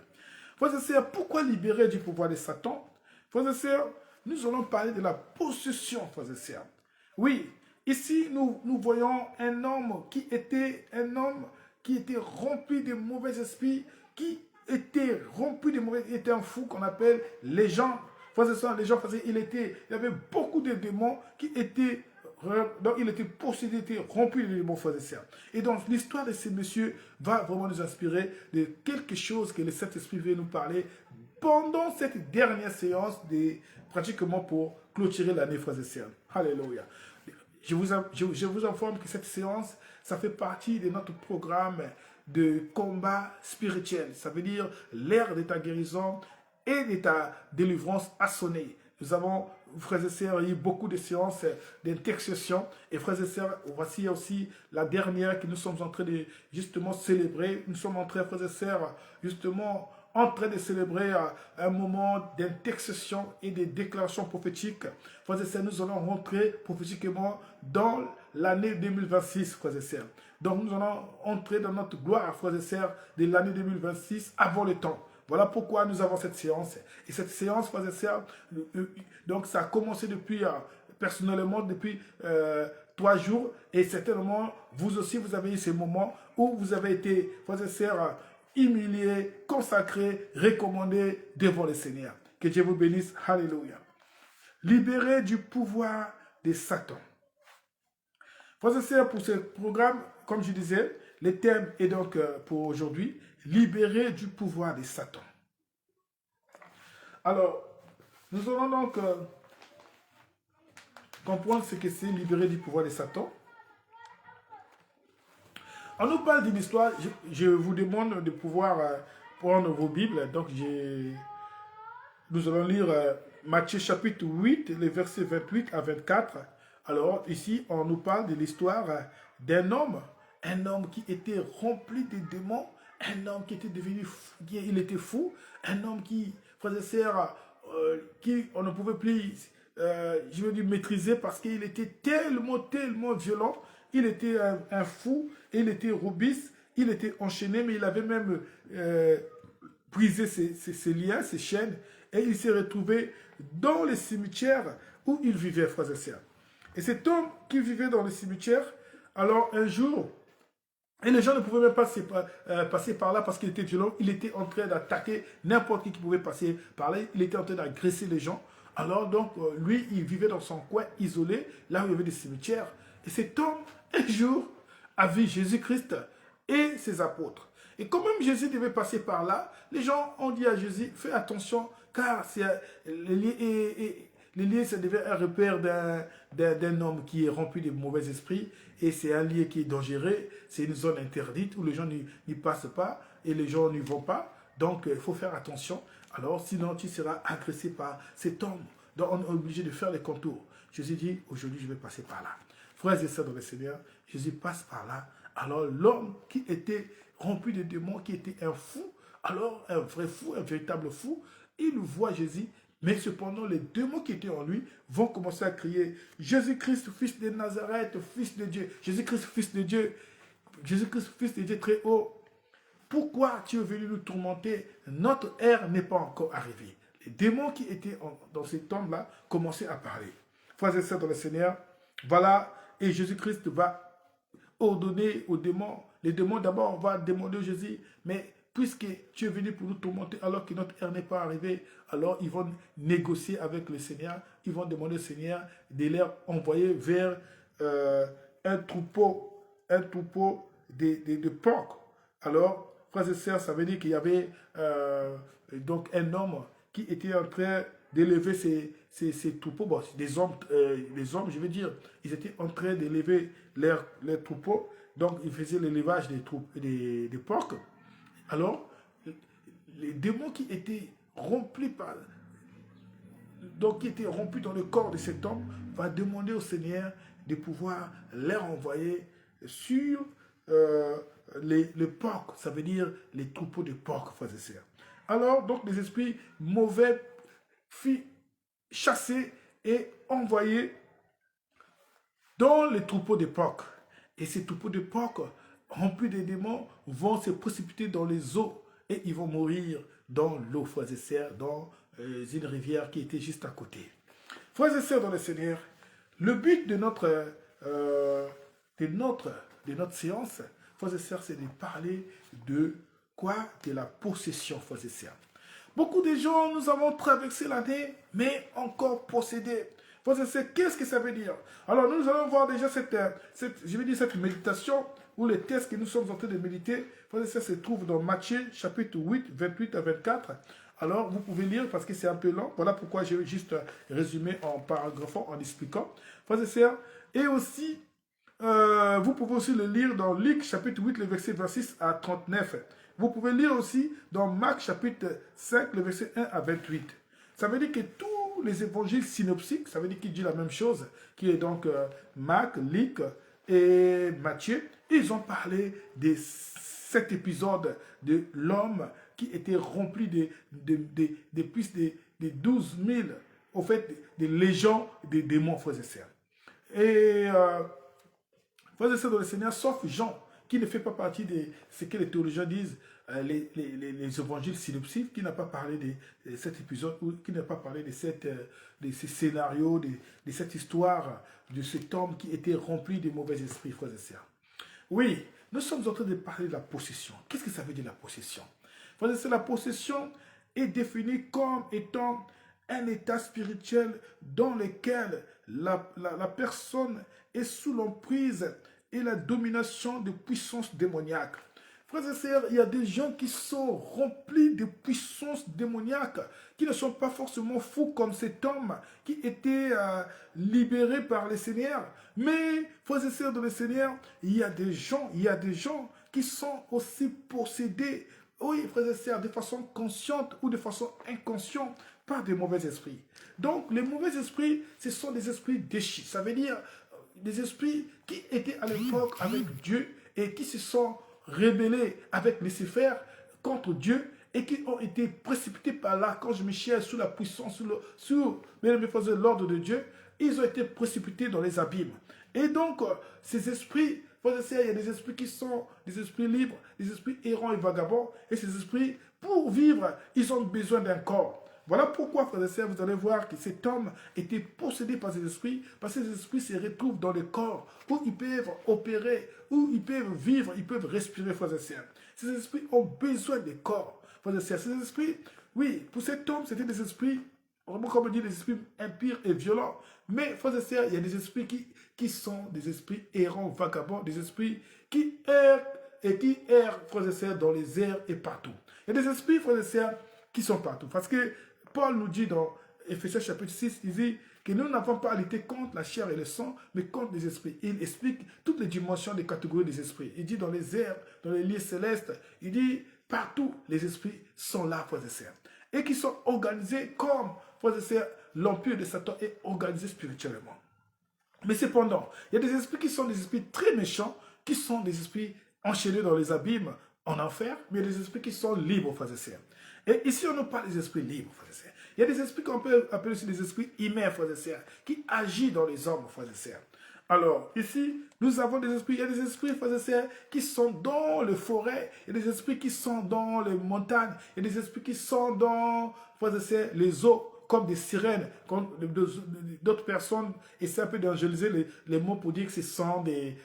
Frères et sœurs, pourquoi libérer du pouvoir de Satan? Frères et sœurs, nous allons parler de la possession, frères et sœurs. Oui, ici, nous voyons un homme qui était rempli de mauvais esprits, qui était un fou qu'on appelle légende. Frères et sœurs, il y avait beaucoup de démons qui étaient donc il était possédé, il était rempli de démons, frères et sœurs. Et donc l'histoire de ces messieurs va vraiment nous inspirer de quelque chose que le Saint-Esprit veut nous parler pendant cette dernière séance, pratiquement pour clôturer l'année, frères et sœurs. Alléluia. Je vous informe que cette séance, ça fait partie de notre programme de combat spirituel. Ça veut dire l'ère de ta guérison et de ta délivrance a sonné. Nous avons frères et sœurs, il y a eu beaucoup de séances d'intercession. Et frères et sœurs, voici aussi la dernière que nous sommes en train de justement célébrer. Nous sommes en train, frères et sœurs, justement en train de célébrer un moment d'intercession et de déclaration prophétique. Frères et sœurs, nous allons rentrer prophétiquement dans l'année 2026, frères et sœurs. Donc nous allons entrer dans notre gloire, frères et sœurs, de l'année 2026 avant le temps. Voilà pourquoi nous avons cette séance. Et cette séance, frères et sœurs, donc ça a commencé depuis, personnellement, depuis 3 jours. Et certainement, vous aussi, vous avez eu ces moments où vous avez été, frères et sœurs, humiliés, consacrés, recommandés devant le Seigneur. Que Dieu vous bénisse. Alléluia. Libérés du pouvoir de Satan. Frères et sœurs, pour ce programme, comme je disais, le thème est donc pour aujourd'hui, libérés du pouvoir de Satan. Alors, nous allons donc comprendre ce que c'est libérer du pouvoir de Satan. On nous parle d'une histoire, je vous demande de pouvoir prendre vos Bibles. Donc, nous allons lire Matthieu chapitre 8, les versets 28 à 24. Alors, ici, on nous parle de l'histoire d'un homme qui était rempli de démons, un homme qui était devenu fou, il était fou, un homme qui, frères et sœurs, qui on ne pouvait plus, je veux dire, maîtriser parce qu'il était tellement violent. Il était un fou, il était robuste, il était enchaîné, mais il avait même brisé ses liens, ses chaînes, et il s'est retrouvé dans les cimetières où il vivait, frères et sœurs. Et cet homme qui vivait dans les cimetières, alors un jour, et les gens ne pouvaient même pas passer par là parce qu'il était violent. Il était en train d'attaquer n'importe qui pouvait passer par là. Il était en train d'agresser les gens. Alors donc, lui, il vivait dans son coin isolé, là où il y avait des cimetières. Et cet homme, un jour, a vu Jésus-Christ et ses apôtres. Et quand même Jésus devait passer par là, les gens ont dit à Jésus, fais attention, car les lieux, ça devait être un repère d'un homme qui est rempli de mauvais esprits. Et c'est un lieu qui est dangereux. C'est une zone interdite où les gens n'y passent pas et les gens n'y vont pas. Donc, il faut faire attention. Alors, sinon, tu seras agressé par cet homme. Donc, on est obligé de faire les contours. Jésus dit, aujourd'hui, je vais passer par là. Frères et sœurs dans le Seigneur, Jésus passe par là. Alors, l'homme qui était rempli de démons, qui était un fou, alors un vrai fou, un véritable fou, il voit Jésus. Mais cependant, les démons qui étaient en lui vont commencer à crier « Jésus-Christ, fils de Nazareth, fils de Dieu. Jésus-Christ, fils de Dieu. Jésus-Christ, fils de Dieu très haut. Pourquoi tu es venu nous tourmenter? Notre heure n'est pas encore arrivée. » Les démons qui étaient dans cet homme-là commençaient à parler. Frères et sœurs dans le Seigneur, voilà, et Jésus-Christ va ordonner aux démons. Les démons d'abord vont demander à Jésus, mais puisque tu es venu pour nous tourmenter alors que notre heure n'est pas arrivée, alors ils vont négocier avec le Seigneur, ils vont demander au Seigneur de les envoyer vers un troupeau de porcs. Alors, frères et sœurs, ça veut dire qu'il y avait donc un homme qui était en train d'élever ces troupeaux. Bon, les hommes, je veux dire, ils étaient en train d'élever leurs troupeaux, donc ils faisaient l'élevage des porcs. Alors, les démons qui étaient remplis qui étaient rompus dans le corps de cet homme, va demander au Seigneur de pouvoir les renvoyer sur les porcs, ça veut dire les troupeaux de porcs, frères et sœurs. Alors, donc, les esprits mauvais furent chassés et envoyés dans les troupeaux de porcs. Et ces troupeaux de porcs remplis de démons vont se précipiter dans les eaux et ils vont mourir dans l'eau, frères et sœurs, dans une rivière qui était juste à côté. Frères et sœurs dans le Seigneur, le but de notre séance, frères et sœurs, c'est de parler de quoi? De la possession, frères et sœurs. Beaucoup de gens, nous avons traversé l'année, mais encore possédés. Frères et sœurs, qu'est-ce que ça veut dire? Alors, nous allons voir déjà cette méditation, ou les textes que nous sommes en train de méditer. Frères et sœurs, se trouve dans Matthieu, chapitre 8, 28 à 24. Alors, vous pouvez lire parce que c'est un peu lent. Voilà pourquoi j'ai juste résumé en paragraphant, en expliquant. Frères et sœurs, et aussi, vous pouvez aussi le lire dans Luc, chapitre 8, le verset 26 à 39. Vous pouvez lire aussi dans Marc, chapitre 5, le verset 1 à 28. Ça veut dire que tous tous les évangiles synoptiques, ça veut dire qu'il dit la même chose, qui est donc Marc, Luc et Matthieu, ils ont parlé de cet épisode de l'homme qui était rempli de plus de 12 000, au fait, des légions de démons, frères et sœurs. Et frères et sœurs dans le Seigneur, sauf Jean, qui ne fait pas partie de ce que les théologiens disent, les évangiles synoptiques, qui n'a pas parlé de cet épisode, ou qui n'a pas parlé de ces scénarios, de cette histoire de cet homme qui était rempli de mauvais esprits, frères et sœurs. Oui, nous sommes en train de parler de la possession. Qu'est-ce que ça veut dire la possession? Frères et sœurs, la possession est définie comme étant un état spirituel dans lequel la personne est sous l'emprise et la domination de puissances démoniaques. Frères et sœurs, il y a des gens qui sont remplis de puissances démoniaques, qui ne sont pas forcément fous comme cet homme qui était libéré par le Seigneur. Mais, frères et sœurs de le Seigneur, il y a des gens qui sont aussi possédés, oui, frères et sœurs, de façon consciente ou de façon inconsciente par des mauvais esprits. Donc, les mauvais esprits, ce sont des esprits déchis. Ça veut dire des esprits qui étaient à l'époque avec Dieu et qui se sont rebellés avec Lucifer contre Dieu et qui ont été précipités par l'archange Michel sous la puissance, sous l'ordre de Dieu. Ils ont été précipités dans les abîmes. Et donc, ces esprits, il y a des esprits qui sont des esprits libres, des esprits errants et vagabonds. Et ces esprits, pour vivre, ils ont besoin d'un corps. Voilà pourquoi, frères et sœurs, vous allez voir que cet homme était possédé par ces esprits, parce que ces esprits se retrouvent dans le corps, où ils peuvent opérer, où ils peuvent vivre, ils peuvent respirer, frères et sœurs. Ces esprits ont besoin des corps, frères et sœurs. Ces esprits, oui, pour cet homme, c'était des esprits, vraiment comme on dit, des esprits impurs et violents. Mais, frères et sœurs, il y a des esprits qui sont des esprits errants, vagabonds, des esprits qui errent et qui errent, frères et sœurs, dans les airs et partout. Il y a des esprits, frères et sœurs, qui sont partout. Parce que Paul nous dit dans Ephésiens chapitre 6, il dit que nous n'avons pas à lutter contre la chair et le sang, mais contre les esprits. Il explique toutes les dimensions des catégories des esprits. Il dit dans les airs, dans les lieux célestes, il dit partout, les esprits sont là, frères et sœurs. Et qui sont organisés comme, frères et sœurs, l'empire de Satan est organisé spirituellement. Mais cependant, il y a des esprits qui sont des esprits très méchants, qui sont des esprits enchaînés dans les abîmes, en enfer, mais il y a des esprits qui sont libres, frères et sœurs. Et ici, on ne parle des esprits libres, frères et sœurs. Il y a des esprits qu'on peut appeler aussi des esprits humains, frères et sœurs, qui agissent dans les hommes, frères et sœurs. Alors, ici, nous avons des esprits, il y a des esprits, frères et sœurs, qui sont dans les forêts, il y a des esprits qui sont dans les montagnes, il y a des esprits qui sont dans, frères et sœurs, les eaux, comme des sirènes, comme d'autres personnes essaient un peu d'évangéliser les mots pour dire que ce sont des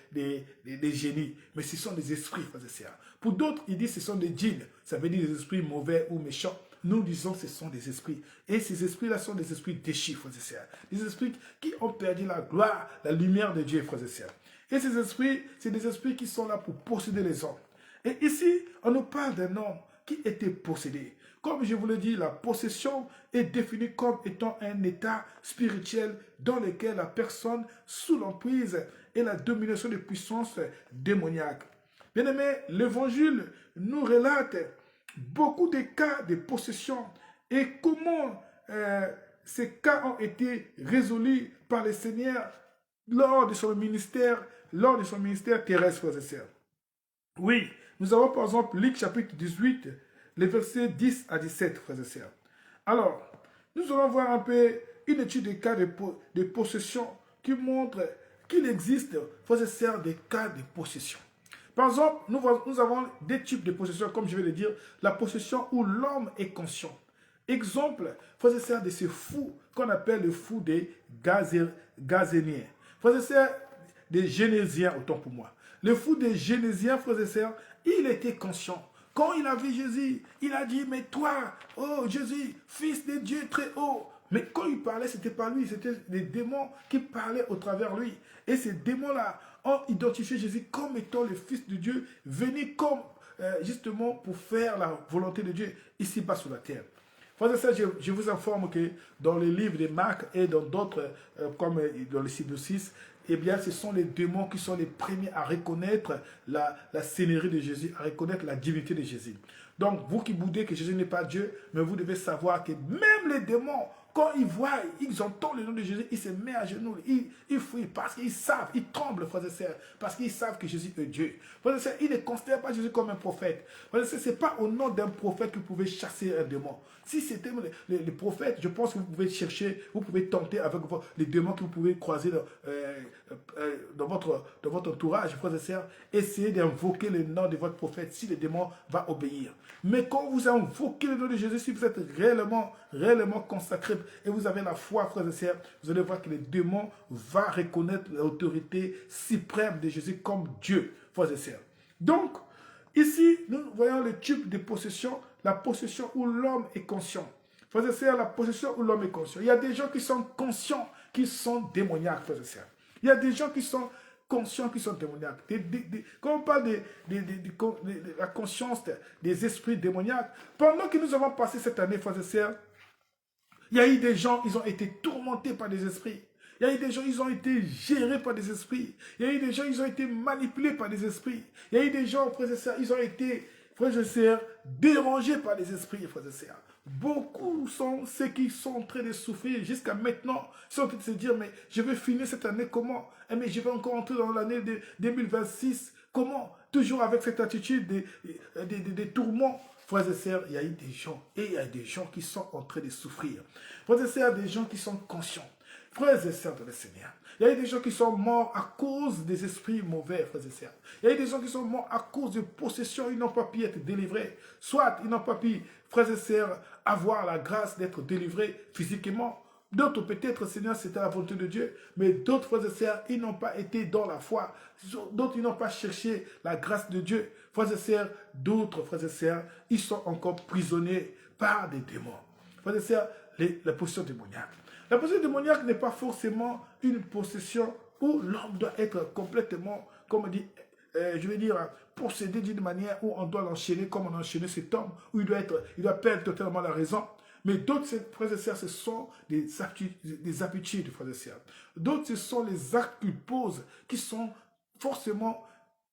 génies. Mais ce sont des esprits, frères et sœurs. Pour d'autres, ils disent que ce sont des djinns. Ça veut dire des esprits mauvais ou méchants. Nous disons que ce sont des esprits. Et ces esprits-là sont des esprits déchis, frères et sœurs. Des esprits qui ont perdu la gloire, la lumière de Dieu, frères et sœurs. Et ces esprits, c'est des esprits qui sont là pour posséder les hommes. Et ici, on nous parle d'un homme qui était possédé. Comme je vous l'ai dit, la possession est définie comme étant un état spirituel dans lequel la personne sous l'emprise et la domination des puissances démoniaques. Bien aimé, l'évangile nous relate beaucoup de cas de possession et comment ces cas ont été résolus par le Seigneur lors de son ministère terrestre, frères et sœurs. Oui, nous avons par exemple Luc chapitre 18, les versets 10 à 17, frères et sœurs. Alors, nous allons voir un peu une étude des cas de possession qui montre qu'il existe, frères et sœurs, des cas de possession. Par exemple, nous avons des types de possession, comme je vais le dire, la possession où l'homme est conscient. Exemple, frères et sœurs, de ces fous qu'on appelle les fous des Gazéniens. Frères et sœurs, des Génésiens, autant pour moi. Le fou des Génésiens, frères et sœurs, il était conscient. Quand il a vu Jésus, il a dit, mais toi, oh Jésus, fils de Dieu très haut. Mais quand il parlait, ce n'était pas lui, c'était des démons qui parlaient au travers lui. Et ces démons-là ont identifié Jésus comme étant le fils de Dieu, venu comme justement pour faire la volonté de Dieu ici-bas sur la terre. Frères et sœurs, je vous informe que dans les livres de Marc et dans d'autres, comme dans le site 6, eh bien, ce sont les démons qui sont les premiers à reconnaître la scénerie de Jésus, à reconnaître la divinité de Jésus. Donc, vous qui boudez que Jésus n'est pas Dieu, mais vous devez savoir que même les démons quand ils voient, ils entendent le nom de Jésus, ils se mettent à genoux, ils fuient parce qu'ils savent, ils tremblent, frères et sœurs, parce qu'ils savent que Jésus est Dieu. Frères et sœurs, ils ne considèrent pas Jésus comme un prophète. Frères et sœurs, ce n'est pas au nom d'un prophète que vous pouvez chasser un démon. Si c'était les prophètes, je pense que vous pouvez chercher, vous pouvez tenter avec les démons que vous pouvez croiser dans votre entourage, frères et sœurs, essayez d'invoquer le nom de votre prophète si le démon va obéir. Mais quand vous invoquez le nom de Jésus, si vous êtes réellement consacré et vous avez la foi, frères et sœurs, vous allez voir que le démon va reconnaître l'autorité suprême de Jésus comme Dieu, frères et sœurs. Donc, ici, nous voyons le type de possession, la possession où l'homme est conscient. Frères et sœurs, la possession où l'homme est conscient. Il y a des gens qui sont conscients, qui sont démoniaques, frères et sœurs. Il y a des gens qui sont conscients, qui sont démoniaques. Quand on parle de la conscience des esprits démoniaques, pendant que nous avons passé cette année, frères et sœurs, il y a eu des gens, ils ont été tourmentés par des esprits. Il y a eu des gens, ils ont été gérés par des esprits. Il y a eu des gens, ils ont été manipulés par des esprits. Il y a eu des gens, frères et sœurs, ils ont été, frères et sœurs, dérangés par des esprits, frères et sœurs. Beaucoup sont ceux qui sont en train de souffrir jusqu'à maintenant. Ils sont en train de se dire, mais je vais finir cette année comment? Mais je vais encore entrer dans l'année de 2026. Comment? Toujours avec cette attitude de tourments. Frères et sœurs, il y a eu des gens, et il y a des gens qui sont en train de souffrir. Frères et sœurs, des gens qui sont conscients. Frères et sœurs de le Seigneur, il y a eu des gens qui sont morts à cause des esprits mauvais, frères et sœurs. Il y a eu des gens qui sont morts à cause de possession, ils n'ont pas pu être délivrés. Soit ils n'ont pas pu, frères et sœurs, avoir la grâce d'être délivrés physiquement. D'autres, peut-être, Seigneur, c'était la volonté de Dieu, mais d'autres, frères et sœurs, ils n'ont pas été dans la foi. D'autres, ils n'ont pas cherché la grâce de Dieu. Frères et sœurs, d'autres, frères et sœurs, ils sont encore prisonniers par des démons. Frères et sœurs, la possession démoniaque. La possession démoniaque n'est pas forcément une possession où l'homme doit être complètement, comme on dit, je vais dire, possédé d'une manière où on doit l'enchaîner comme on a enchaîné cet homme, où il doit perdre totalement la raison. Mais d'autres, frères et sœurs, ce sont des habitudes, frères et sœurs. D'autres, ce sont les actes qu'ils posent, qui sont forcément,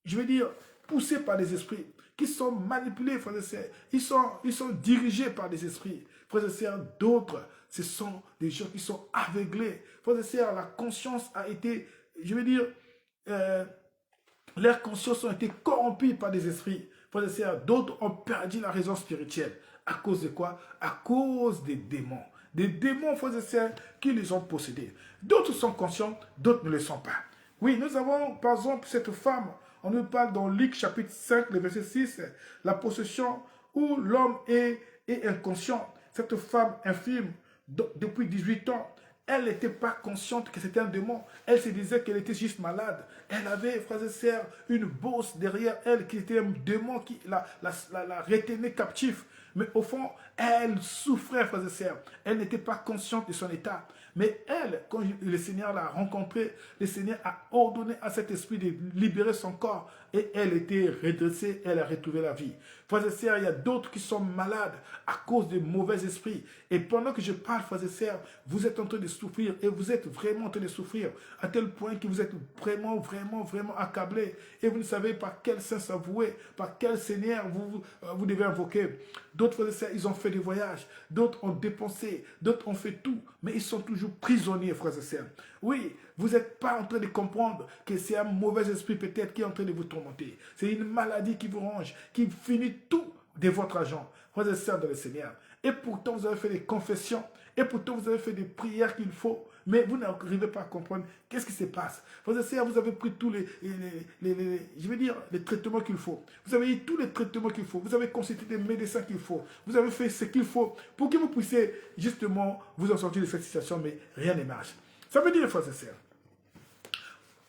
je vais dire, poussés par des esprits, qui sont manipulés, frères et sœurs. Ils sont dirigés par des esprits. Frères et sœurs, d'autres, ce sont des gens qui sont aveuglés. Frères et sœurs, la conscience a été, je veux dire, leurs consciences ont été corrompues par des esprits. Frères et sœurs, d'autres ont perdu la raison spirituelle. À cause de quoi? À cause des démons. Des démons, frères et sœurs, qui les ont possédés. D'autres sont conscients, d'autres ne le sont pas. Oui, nous avons, par exemple, cette femme, on nous parle dans Luc chapitre 5, le verset 6, la possession où l'homme est inconscient. Cette femme infirme, depuis 18 ans, elle n'était pas consciente que c'était un démon. Elle se disait qu'elle était juste malade. Elle avait, frères et sœurs, une bosse derrière elle qui était un démon qui la retenait captif. Mais au fond, elle souffrait, frères et sœurs. Elle n'était pas consciente de son état. Mais elle, quand le Seigneur l'a rencontrée, le Seigneur a ordonné à cet esprit de libérer son corps. Et elle était redressée, elle a retrouvé la vie. Frères et sœurs, il y a d'autres qui sont malades à cause de mauvais esprits. Et pendant que je parle, frères et sœurs, vous êtes en train de souffrir. Et vous êtes vraiment en train de souffrir. À tel point que vous êtes vraiment accablés. Et vous ne savez par quel saint s'avouer, par quel Seigneur vous devez invoquer. D'autres, frères et sœurs, ils ont fait des voyages. D'autres ont dépensé. D'autres ont fait tout. Mais ils sont toujours prisonniers, frères et sœurs. Oui, vous n'êtes pas en train de comprendre que c'est un mauvais esprit peut-être qui est en train de vous tourmenter. C'est une maladie qui vous ronge, qui finit tout de votre argent. Frères et sœurs dans le Seigneur. Et pourtant, vous avez fait des confessions. Et pourtant, vous avez fait des prières qu'il faut. Mais vous n'arrivez pas à comprendre qu'est-ce qui se passe. Frères et sœurs, vous avez pris tous les traitements qu'il faut. Vous avez eu tous les traitements qu'il faut. Vous avez consulté des médecins qu'il faut. Vous avez fait ce qu'il faut pour que vous puissiez justement vous en sortir de cette situation, mais rien ne marche. Ça veut dire, frères et sœurs,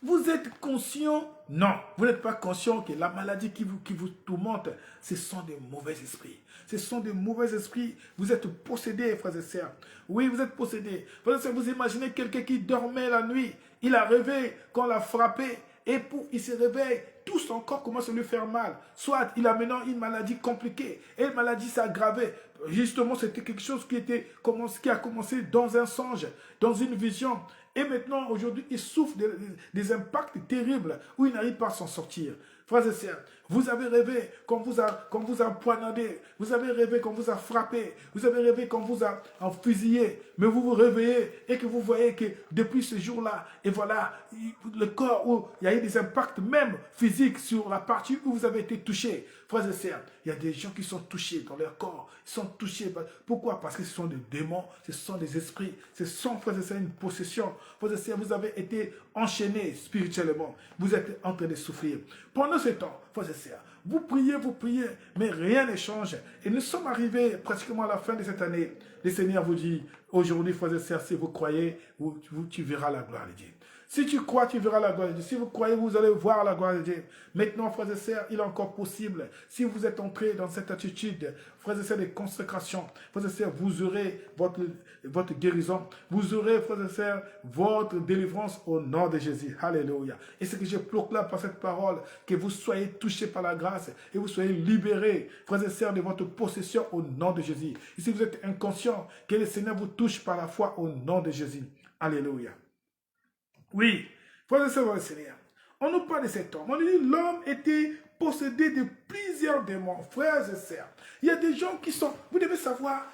vous êtes conscient? Non, vous n'êtes pas conscient que la maladie qui vous tourmente, ce sont des mauvais esprits. Ce sont des mauvais esprits. Vous êtes possédés, frères et sœurs. Oui, vous êtes possédés. Frères et sœurs, vous imaginez quelqu'un qui dormait la nuit. Il a rêvé qu'on l'a frappé. Et il se réveille, tout son corps commence à lui faire mal. Soit il a maintenant une maladie compliquée. Et la maladie s'est aggravée. Justement, c'était quelque chose qui a commencé dans un songe, dans une vision. Et maintenant, aujourd'hui, il souffre des impacts terribles où il n'arrive pas à s'en sortir. Frères et sœurs, vous avez rêvé qu'on vous a poignardé, vous avez rêvé qu'on vous a frappé, vous avez rêvé qu'on vous a fusillé, mais vous vous réveillez et que vous voyez que depuis ce jour-là, et voilà, le corps où il y a eu des impacts même physiques sur la partie où vous avez été touché. Frères et sœurs, il y a des gens qui sont touchés dans leur corps, ils sont touchés. Pourquoi? Parce que ce sont des démons, ce sont des esprits, ce sont, frères et sœurs, une possession. Frères et sœurs, vous avez été enchaînés spirituellement, vous êtes en train de souffrir. Pendant ce temps, frères et sœurs, vous priez, mais rien ne change. Et nous sommes arrivés pratiquement à la fin de cette année. Le Seigneur vous dit, aujourd'hui, frères et sœurs, si vous croyez, tu verras la gloire de Dieu. Si tu crois, tu verras la gloire de Dieu. Si vous croyez, vous allez voir la gloire de Dieu. Maintenant, frères et sœurs, il est encore possible. Si vous êtes entrés dans cette attitude, frères et sœurs, de consécration, frères et sœurs, vous aurez votre guérison. Vous aurez, frères et sœurs, votre délivrance au nom de Jésus. Alléluia. Et ce que je proclame par cette parole, que vous soyez touchés par la grâce et vous soyez libérés, frères et sœurs, de votre possession au nom de Jésus. Et si vous êtes inconscient, que le Seigneur vous touche par la foi au nom de Jésus. Alléluia. Oui, frères et sœurs dans le Seigneur, on nous parle de cet homme. On nous dit l'homme était possédé de plusieurs démons. Frères et sœurs, il y a des gens qui sont, vous devez savoir,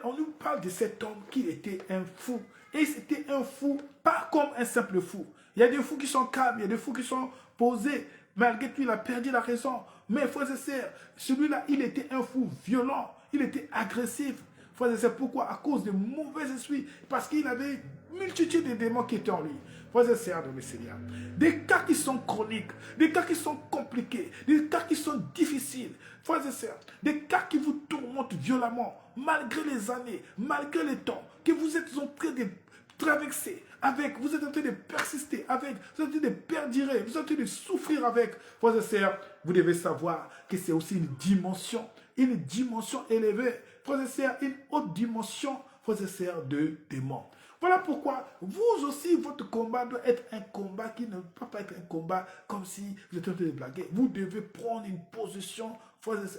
on nous parle de cet homme qui était un fou. Et c'était un fou, pas comme un simple fou. Il y a des fous qui sont calmes, il y a des fous qui sont posés. Malgré tout, il a perdu la raison. Mais frères et sœurs, celui-là, il était un fou violent, il était agressif. Frères et sœurs, pourquoi? À cause de mauvais esprits. Parce qu'il avait une multitude de démons qui étaient en lui. Frères et sœurs dans le Seigneur. Des cas qui sont chroniques, des cas qui sont compliqués, des cas qui sont difficiles. Frères et sœurs, des cas qui vous tourmentent violemment, malgré les années, malgré le temps, que vous êtes en train de traverser avec, vous êtes en train de persister avec, vous êtes en train de perdurer, vous êtes en train de souffrir avec. Frères et sœurs, vous devez savoir que c'est aussi une dimension élevée. Frères et sœurs, une haute dimension, frères et sœurs, de démons. Voilà pourquoi vous aussi, votre combat doit être un combat qui ne peut pas être un combat comme si vous étiez en train de blaguer. Vous devez prendre une position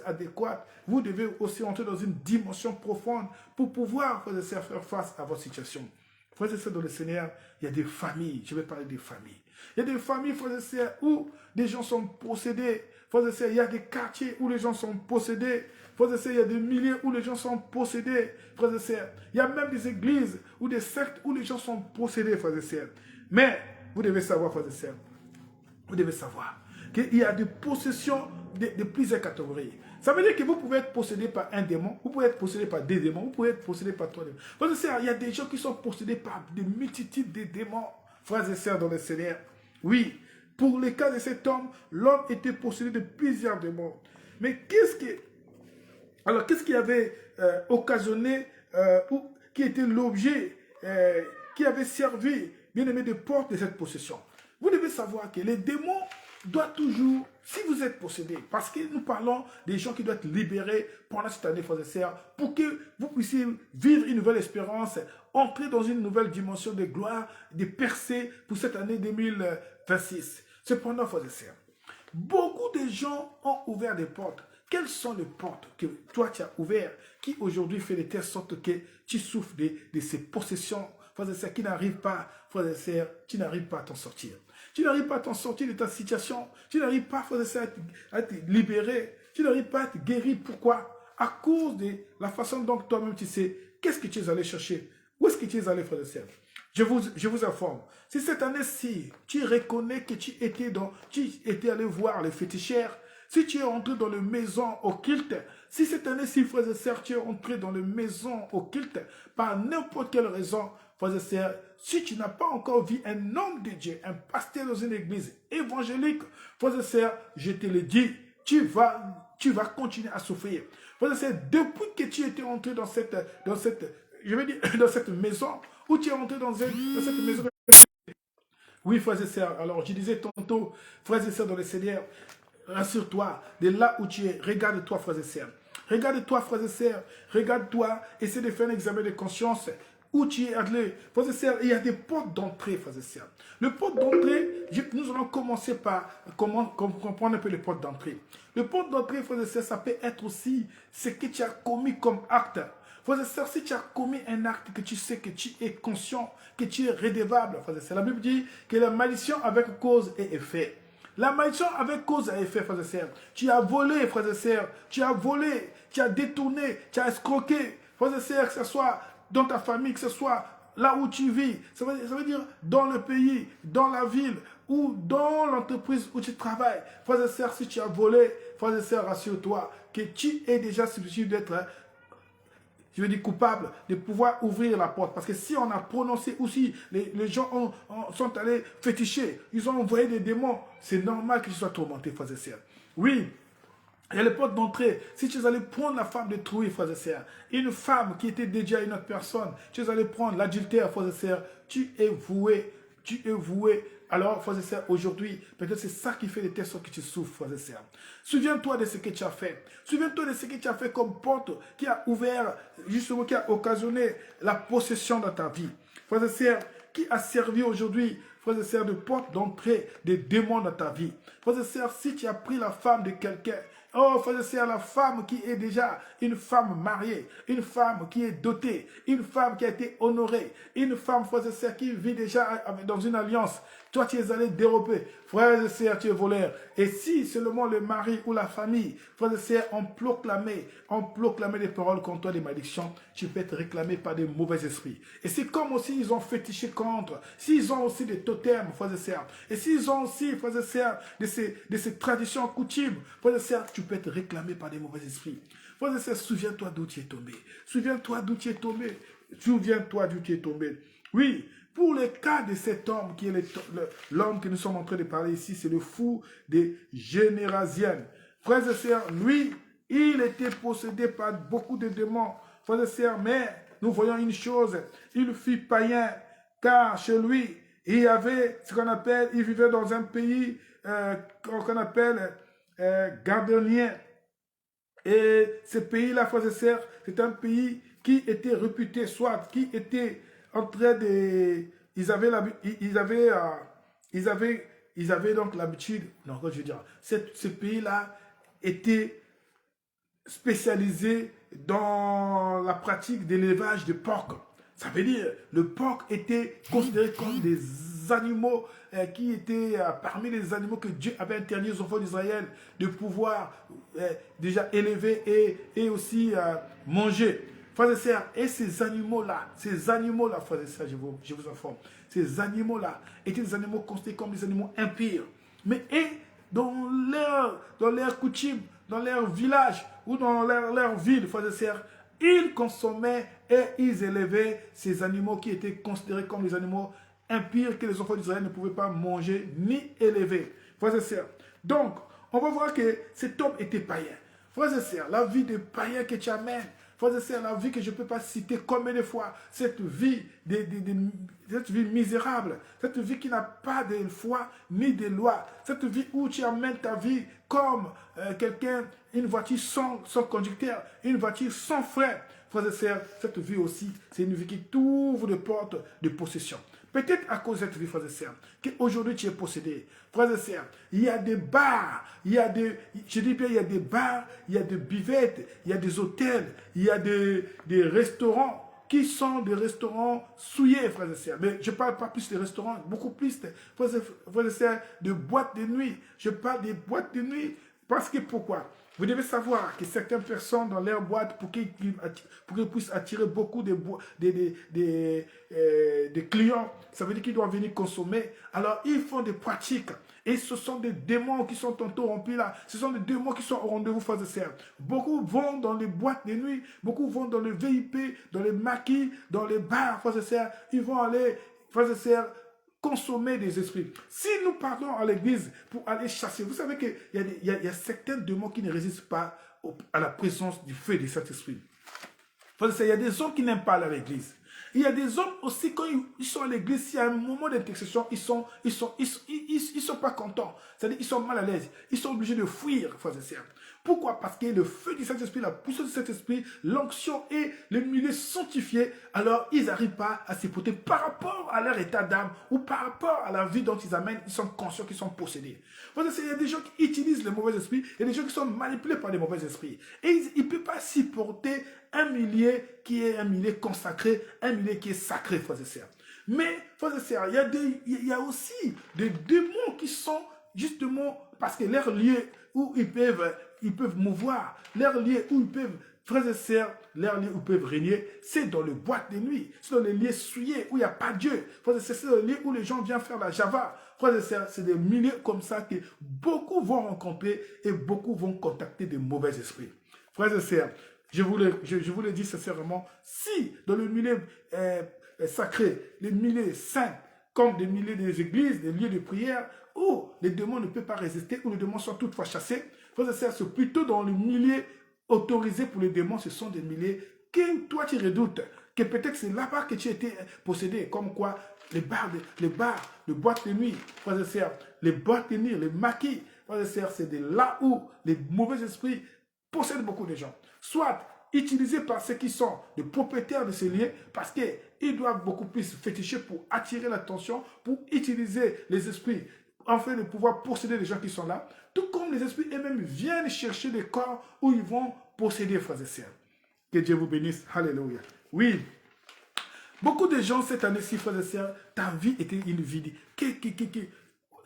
adéquate. Vous devez aussi entrer dans une dimension profonde pour pouvoir, frères et sœurs, faire face à votre situation. Frères et sœurs dans le Seigneur, il y a des familles, je vais parler des familles. Il y a des familles, frères et sœurs, où des gens sont possédés. Frères et sœurs, il y a des quartiers où les gens sont possédés. Frères et sœurs, il y a des milliers où les gens sont possédés. Frères et sœurs, il y a même des églises ou des sectes où les gens sont possédés, frères et sœurs. Mais, vous devez savoir, frères et sœurs, vous devez savoir qu'il y a des possessions de plusieurs catégories. Ça veut dire que vous pouvez être possédé par un démon, vous pouvez être possédé par deux démons, vous pouvez être possédé par trois démons. Frères et sœurs, il y a des gens qui sont possédés par des multitudes de démons, frères et sœurs dans le Seigneur. Oui, pour le cas de cet homme, l'homme était possédé de plusieurs démons. Mais qu'est-ce qui avait occasionné, ou qui était l'objet qui avait servi, bien aimé, de porte de cette possession? Vous devez savoir que les démons doivent toujours, si vous êtes possédé, parce que nous parlons des gens qui doivent être libérés pendant cette année, frères et sœurs, pour que vous puissiez vivre une nouvelle espérance, entrer dans une nouvelle dimension de gloire, de percée pour cette année 2026. Cependant, frères et sœurs, beaucoup de gens ont ouvert des portes. Quelles sont les portes que toi tu as ouvertes qui aujourd'hui fait de telle sorte que tu souffres de ces possessions, frères et sœurs, qui n'arrivent pas, frères et sœurs, tu n'arrives pas à t'en sortir. Tu n'arrives pas à t'en sortir de ta situation. Tu n'arrives pas, frères et sœurs, à te libérer. Tu n'arrives pas à te guérir. Pourquoi? À cause de la façon dont toi-même tu sais qu'est-ce que tu es allé chercher. Où est-ce que tu es allé, frères et sœurs? Je vous informe. Si cette année-ci, tu reconnais que tu étais allé voir les féticheurs, si tu es entré dans les maisons occultes, si cette année-ci, frères et sœurs, tu es entré dans les maisons occultes, par n'importe quelle raison, frères et sœurs, si tu n'as pas encore vu un homme de Dieu, un pasteur dans une église évangélique, frères et sœurs, je te le dis, tu vas continuer à souffrir. Frères et sœurs, depuis que tu étais entré dans cette maison, où tu es entré dans cette maison. Oui, frères et sœurs, alors je disais tantôt, frères et sœurs dans le Seigneur, rassure-toi de là où tu es. Regarde-toi, frères et sœurs. Regarde-toi, frères et sœurs. Regarde-toi. Essaie de faire un examen de conscience. Où tu es allé. Frères et sœurs, il y a des portes d'entrée, frères et sœurs. Le porte d'entrée, nous allons commencer par comprendre un peu les portes d'entrée. Le porte d'entrée, frères et sœurs, ça peut être aussi ce que tu as commis comme acte. Frères et sœurs, si tu as commis un acte que tu sais que tu es conscient, que tu es redevable, frères et sœurs, la Bible dit que la malédiction avec cause et effet. La malédiction avec cause à effet, frères et sœurs. Tu as volé, frères et sœurs. Tu as volé, tu as détourné, tu as escroqué. Frères et sœurs, que ce soit dans ta famille, que ce soit là où tu vis. Ça veut dire dans le pays, dans la ville ou dans l'entreprise où tu travailles. Frères et sœurs, si tu as volé, frères et sœurs, rassure-toi que tu es déjà susceptible d'être, je veux dire, coupable de pouvoir ouvrir la porte. Parce que si on a prononcé aussi, les gens sont allés féticher, ils ont envoyé des démons, c'est normal qu'ils soient tourmentés, frères et sœurs. Oui, il y a les portes d'entrée. Si tu es allé prendre la femme de Trouille, frères et sœurs, une femme qui était dédiée à une autre personne, tu es allé prendre l'adultère, frères et sœurs, tu es voué. Tu es voué. Alors, frères et sœurs, aujourd'hui, peut-être c'est ça qui fait les tests que tu souffres, frères et sœurs. Souviens-toi de ce que tu as fait. Souviens-toi de ce que tu as fait comme porte qui a ouvert, justement, qui a occasionné la possession dans ta vie. Frères et sœurs, qui a servi aujourd'hui, frères et sœurs, de porte d'entrée des démons dans ta vie. Frères et sœurs, si tu as pris la femme de quelqu'un, oh, frères et sœurs, la femme qui est déjà une femme mariée, une femme qui est dotée, une femme qui a été honorée, une femme, frères et sœurs, qui vit déjà dans une alliance. Toi, tu es allé dérober. Frères et sœurs, tu es voleur. Et si seulement le mari ou la famille, frères et sœurs, ont proclamé des paroles contre toi, des malédictions, tu peux être réclamé par des mauvais esprits. Et c'est comme aussi ils ont fétiché contre, s'ils ont aussi des totems, frères et sœurs, et s'ils ont aussi, frères et sœurs, de ces traditions coutumes, frères et sœurs, tu peux être réclamé par des mauvais esprits. Frères et sœurs, souviens-toi d'où tu es tombé. Souviens-toi d'où tu es tombé. Souviens-toi d'où tu es tombé. Oui, pour le cas de cet homme qui est l'homme que nous sommes en train de parler ici, c'est le fou des Générasiennes. Frères et sœurs, lui, il était possédé par beaucoup de démons. Frères et sœurs, mais nous voyons une chose, il fut païen, car chez lui, il y avait ce qu'on appelle, il vivait dans un pays qu'on appelle gardénien. Et ce pays-là, frères et sœurs, c'est un pays qui était réputé, soit qui était en train de... Ils avaient donc l'habitude, non, je veux dire, ce pays-là était spécialisé dans la pratique d'élevage de porc. Ça veut dire, le porc était considéré comme des animaux qui étaient parmi les animaux que Dieu avait interdit aux enfants d'Israël de pouvoir déjà élever et aussi manger. Frères et sœurs, et ces animaux-là, frères et sœurs, je vous informe, ces animaux-là étaient des animaux considérés comme des animaux impurs. Mais dans leur coutume, dans leur village ou dans leur ville, frères et sœurs, ils consommaient et ils élevaient ces animaux qui étaient considérés comme des animaux impurs que les enfants d'Israël ne pouvaient pas manger ni élever. Frères et sœurs, donc, on va voir que cet homme était païen. Frères et sœurs, la vie de païen que tu amènes, frères et sœurs, la vie que je ne peux pas citer combien de fois, cette vie misérable, cette vie qui n'a pas de foi ni de loi, cette vie où tu amènes ta vie comme quelqu'un, une voiture sans conducteur, une voiture sans frein. Frères et sœurs, cette vie aussi, c'est une vie qui t'ouvre des portes de possession. Peut-être à cause de cette vie, frères et sœurs, qu'aujourd'hui tu es possédé. Frères et sœurs, il y a des bars, il y a des bars, il y a des buvettes, il y a des hôtels, il y a des restaurants qui sont des restaurants souillés, frères et sœurs. Mais je ne parle pas plus des restaurants, beaucoup plus, frères et sœurs, de boîtes de nuit. Je parle des boîtes de nuit parce que pourquoi? Vous devez savoir que certaines personnes dans leur boîte, pour qu'ils puissent attirer beaucoup de clients, ça veut dire qu'ils doivent venir consommer. Alors, ils font des pratiques. Et ce sont des démons qui sont tantôt remplis là. Ce sont des démons qui sont au rendez-vous, frères et sœurs. Beaucoup vont dans les boîtes de nuit. Beaucoup vont dans le VIP, dans les maquis, dans les bars, frères et sœurs. Ils vont aller, frères et sœurs, consommer des esprits. Si nous partons à l'église pour aller chasser, vous savez qu'il y a certains démons qui ne résistent pas à la présence du feu de cet esprit. Il y a des hommes qui n'aiment pas aller à l'église. Il y a des hommes aussi, quand ils sont à l'église, s'il y a un moment d'intercession, ils sont pas contents. C'est-à-dire, ils sont mal à l'aise. Ils sont obligés de fuir, frères et sœurs. Pourquoi? Parce que le feu du Saint-Esprit, la puissance du Saint-Esprit, l'onction et le milieu sanctifié, alors ils n'arrivent pas à s'écouter par rapport à leur état d'âme ou par rapport à la vie dont ils amènent, ils sont conscients qu'ils sont possédés. Il y a des gens qui utilisent les mauvais esprits, il y a des gens qui sont manipulés par les mauvais esprits. Et ils ne peuvent pas supporter un milieu qui est un milieu consacré, un milieu qui est sacré, frères et sœurs. Mais, frères et sœurs, il y a aussi des démons qui sont justement, parce que leur lieu où ils peuvent mouvoir, leur lieu où ils peuvent, frères et sœurs, leur lieu où ils peuvent régner, c'est dans le boîte de nuit, c'est dans les lieux souillés où il n'y a pas Dieu. Frères et sœurs, c'est dans les lieux où les gens viennent faire la Java. Frères et sœurs, c'est des milieux comme ça que beaucoup vont rencontrer et beaucoup vont contacter de mauvais esprits. Frères et sœurs, je vous le dis sincèrement, si dans le milieu sacré, les milieux saints, comme des milieux des églises, des lieux de prière, où les démons ne peuvent pas résister, où les démons sont toutefois chassés, frères et sœurs, c'est plutôt dans le milieu autorisé pour les démons, ce sont des milieux que toi tu redoutes, que peut-être c'est là-bas que tu as été possédé, comme quoi les bars, les boîtes de nuit, frères et sœurs, les boîtes de nuit, les maquis, frères et sœurs, c'est de là où les mauvais esprits possèdent beaucoup de gens. Soit utilisés par ceux qui sont les propriétaires de ces lieux, parce qu'ils doivent beaucoup plus féticher pour attirer l'attention, pour utiliser les esprits, afin de pouvoir posséder les gens qui sont là, tout comme les esprits eux-mêmes viennent chercher des corps où ils vont posséder, frères et sœurs. Que Dieu vous bénisse. Alléluia. Oui. Beaucoup de gens cette année-ci, frères et sœurs, ta vie était une vie.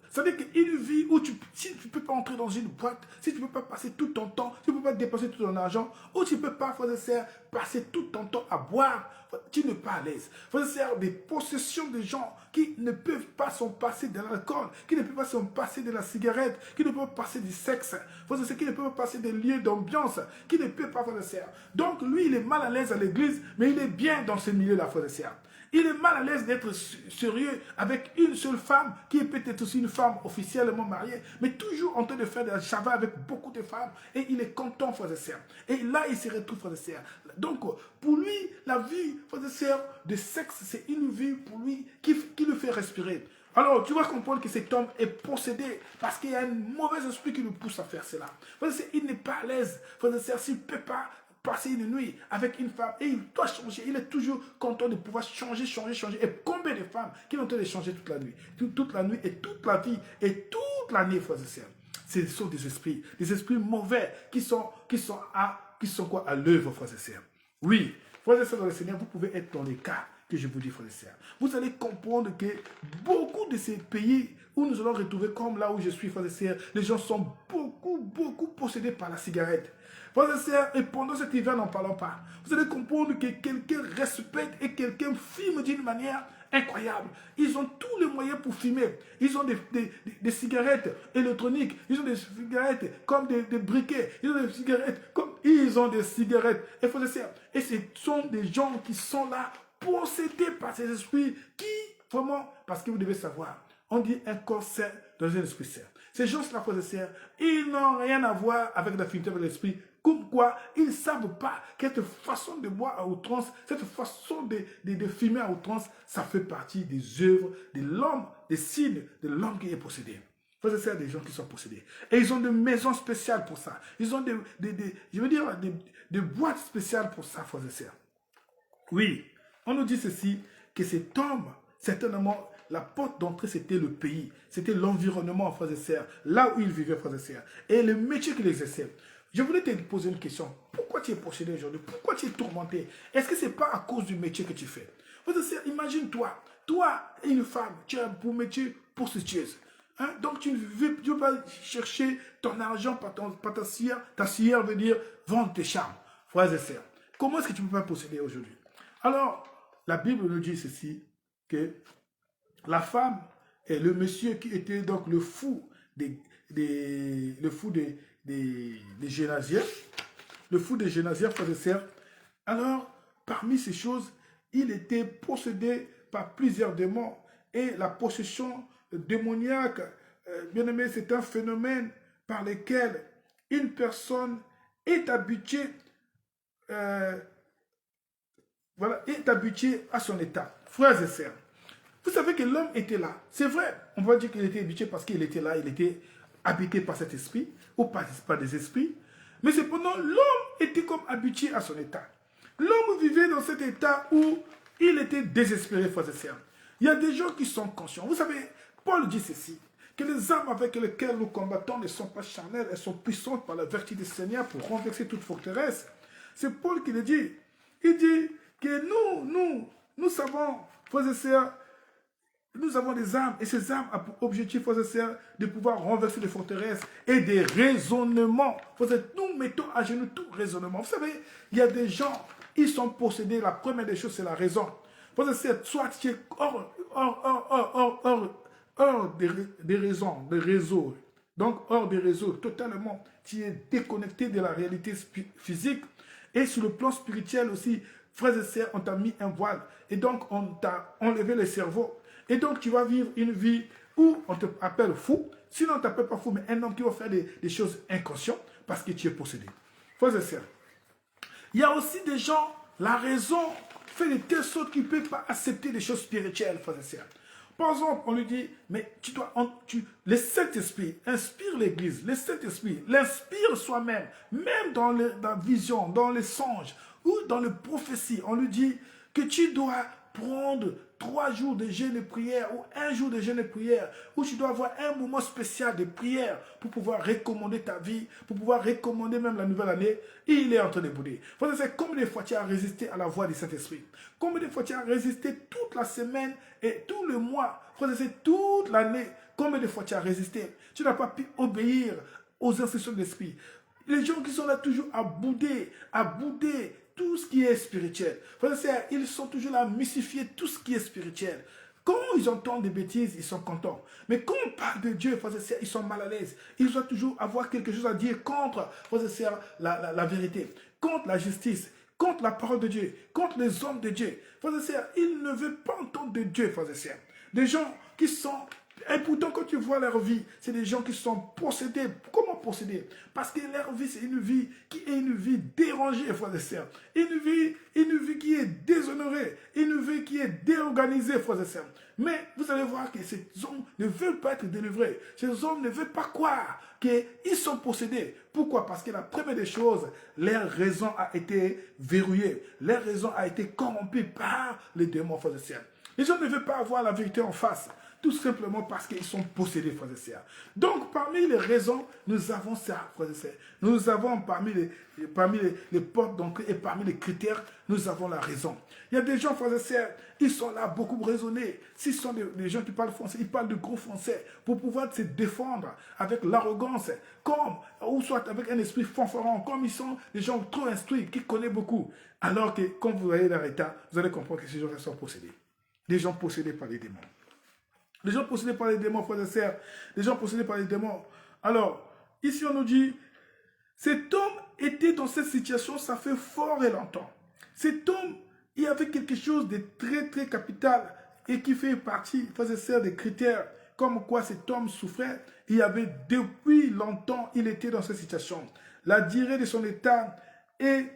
C'est-à-dire qu'une vie où si tu ne peux pas entrer dans une boîte, si tu ne peux pas passer tout ton temps, si tu ne peux pas dépenser tout ton argent, ou tu ne peux pas, frères et sœurs, passer tout ton temps à boire, tu n'es pas à l'aise. Frères et sœurs, des possessions de gens qui ne peuvent pas s'en passer de l'alcool, qui ne peuvent pas s'en passer de la cigarette, qui ne peuvent pas passer du sexe, frères et sœurs, qui ne peuvent pas passer des lieux d'ambiance, qui ne peuvent pas, frères et sœurs. Donc lui, il est mal à l'aise à l'église, mais il est bien dans ce milieu-là, frères et sœurs. Il est mal à l'aise d'être sérieux avec une seule femme, qui est peut-être aussi une femme officiellement mariée, mais toujours en train de faire des Shabbat avec beaucoup de femmes. Et il est content, frères et sœurs. Et là, il se retrouve, frères et sœurs. Donc, pour lui, la vie, frères et sœurs, de sexe, c'est une vie pour lui qui le fait respirer. Alors, tu vas comprendre que cet homme est possédé parce qu'il y a un mauvais esprit qui le pousse à faire cela. Frères et sœurs, il n'est pas à l'aise. Frères et sœurs, s'il ne peut pas passer une nuit avec une femme et il doit changer. Il est toujours content de pouvoir changer. Et combien de femmes qui ont de changer toute la nuit, toute la nuit et toute la vie et toute l'année, frères et sœurs. Ce sont des esprits mauvais qui sont quoi à l'œuvre, frères et sœurs. Oui, frères et sœurs dans le Seigneur, vous pouvez être dans les cas que je vous dis, frères et sœurs. Vous allez comprendre que beaucoup de ces pays où nous allons retrouver, comme là où je suis, frères et sœurs, les gens sont beaucoup possédés par la cigarette. Frères et sœurs, et pendant cet hiver, n'en parlons pas. Vous allez comprendre que quelqu'un respecte et quelqu'un filme d'une manière incroyable. Ils ont tous les moyens pour filmer. Ils ont des cigarettes électroniques. Ils ont des cigarettes comme des briquets. Ils ont des cigarettes comme... Ils ont des cigarettes. Et frères et sœurs, et ce sont des gens qui sont là, possédés par ces esprits qui, vraiment, parce que vous devez savoir, on dit un corps sain dans un esprit sain. Ces gens-là, frères et sœurs, ils n'ont rien à voir avec l'affinité avec l'esprit. Comme quoi, ils ne savent pas que cette façon de boire à outrance, cette façon de fumer à outrance, ça fait partie des œuvres de l'homme, des signes de l'homme qui est possédé. Frères et sœurs, des gens qui sont possédés. Et ils ont des maisons spéciales pour ça. Ils ont des boîtes spéciales pour ça, frères et sœurs. Oui, on nous dit ceci, que cet homme, certainement, la porte d'entrée, c'était le pays, c'était l'environnement, frères et sœurs, là où il vivait, frères et sœurs, et le métier qu'il exerçait. Je voulais te poser une question. Pourquoi tu es possédé aujourd'hui? Pourquoi tu es tourmenté? Est-ce que ce n'est pas à cause du métier que tu fais? Frères et sœurs, imagine-toi, toi et une femme, tu as pour métier prostitueuse. Hein? Donc tu ne veux pas chercher ton argent par ta scière. Ta scière veut dire vendre tes charmes. Frères et sœurs, comment est-ce que tu ne peux pas posséder aujourd'hui? Alors, la Bible nous dit ceci, que la femme et le monsieur qui était donc le fou des Génasiens, frères et sœurs. Alors, parmi ces choses, il était possédé par plusieurs démons. Et la possession démoniaque, bien aimé, c'est un phénomène par lequel une personne est habituée, est habituée à son état. Frères et sœurs, vous savez que l'homme était là. C'est vrai, on va dire qu'il était habitué parce qu'il était là, il était habité par cet esprit, ou par des esprits. Mais cependant, l'homme était comme habitué à son état. L'homme vivait dans cet état où il était désespéré, frères et sœurs. Il y a des gens qui sont conscients. Vous savez, Paul dit ceci, que les armes avec lesquelles nous combattons ne sont pas charnelles, elles sont puissantes par la vertu du Seigneur pour renverser toute forteresse. C'est Paul qui le dit. Il dit que nous savons, frères et sœurs, Nous avons des armes et ces armes ont pour objectif, frères et sœurs, de pouvoir renverser les forteresses et des raisonnements. Nous mettons à genoux tout raisonnement. Vous savez, il y a des gens, ils sont possédés. La première des choses, c'est la raison. Frères et sœurs, soit tu es hors des raisons, des réseaux. Donc, hors des réseaux, totalement, tu es déconnecté de la réalité physique. Et sur le plan spirituel aussi, frères et sœurs, on t'a mis un voile. Et donc, on t'a enlevé le cerveau. Et donc, tu vas vivre une vie où on te appelle fou. Sinon, on ne t'appelle pas fou, mais un homme qui va faire des choses inconscientes parce que tu es possédé. Frères et sœurs, il y a aussi des gens, la raison fait de telle sorte qu'ils ne peuvent pas accepter des choses spirituelles, frères et sœurs. Par exemple, on lui dit, mais le Saint-Esprit inspire l'Église, le Saint-Esprit l'inspire soi-même, même dans la vision, dans les songes ou dans les prophéties. On lui dit que tu dois prendre 3 jours de jeûne et prière ou 1 jour de jeûne et prière, où tu dois avoir un moment spécial de prière pour pouvoir recommander ta vie, pour pouvoir recommander même la nouvelle année, et il est en train de bouder. C'est combien de fois tu as résisté à la voix du Saint-Esprit? Combien de fois tu as résisté toute la semaine et tout le mois? C'est toute l'année. Combien de fois tu as résisté? Tu n'as pas pu obéir aux instructions de l'Esprit. Les gens qui sont là toujours à bouder tout ce qui est spirituel. Ils sont toujours là à mystifier tout ce qui est spirituel. Quand ils entendent des bêtises, ils sont contents. Mais quand on parle de Dieu, ils sont mal à l'aise. Ils doivent toujours avoir quelque chose à dire contre la vérité, contre la justice, contre la parole de Dieu, contre les hommes de Dieu. Ils ne veulent pas entendre de Dieu, des gens qui sont... Et pourtant, quand tu vois leur vie, c'est des gens qui sont possédés. Comment possédés? Parce que leur vie, c'est une vie qui est une vie dérangée, frères et sœurs. Une vie qui est déshonorée. Une vie qui est déorganisée, frères et sœurs. Mais vous allez voir que ces hommes ne veulent pas être délivrés. Ces hommes ne veulent pas croire qu'ils sont possédés. Pourquoi? Parce que la première des choses, leur raison a été verrouillée. Leur raison a été corrompue par les démons, frères et sœurs. Les gens ne veulent pas avoir la vérité en face. Tout simplement parce qu'ils sont possédés, frères et sœurs. Donc, parmi les raisons, nous avons ça, frères et sœurs. Nous avons parmi les portes d'entrée et parmi les critères, nous avons la raison. Il y a des gens, frères et sœurs, ils sont là beaucoup raisonnés. S'ils sont des gens qui parlent français, ils parlent de gros français pour pouvoir se défendre avec l'arrogance, ou soit avec un esprit fanfaron, comme ils sont des gens trop instruits, qui connaissent beaucoup. Alors que, quand vous voyez leur état, vous allez comprendre que ces gens sont possédés. Des gens possédés par les démons. Les gens possédés par les démons, frères et sœurs. Les gens possédés par les démons. Alors, ici on nous dit, cet homme était dans cette situation, ça fait fort et longtemps. Cet homme, il y avait quelque chose de très très capital et qui fait partie, frères et sœurs, des critères comme quoi cet homme souffrait. Il y avait depuis longtemps, il était dans cette situation. La durée de son état est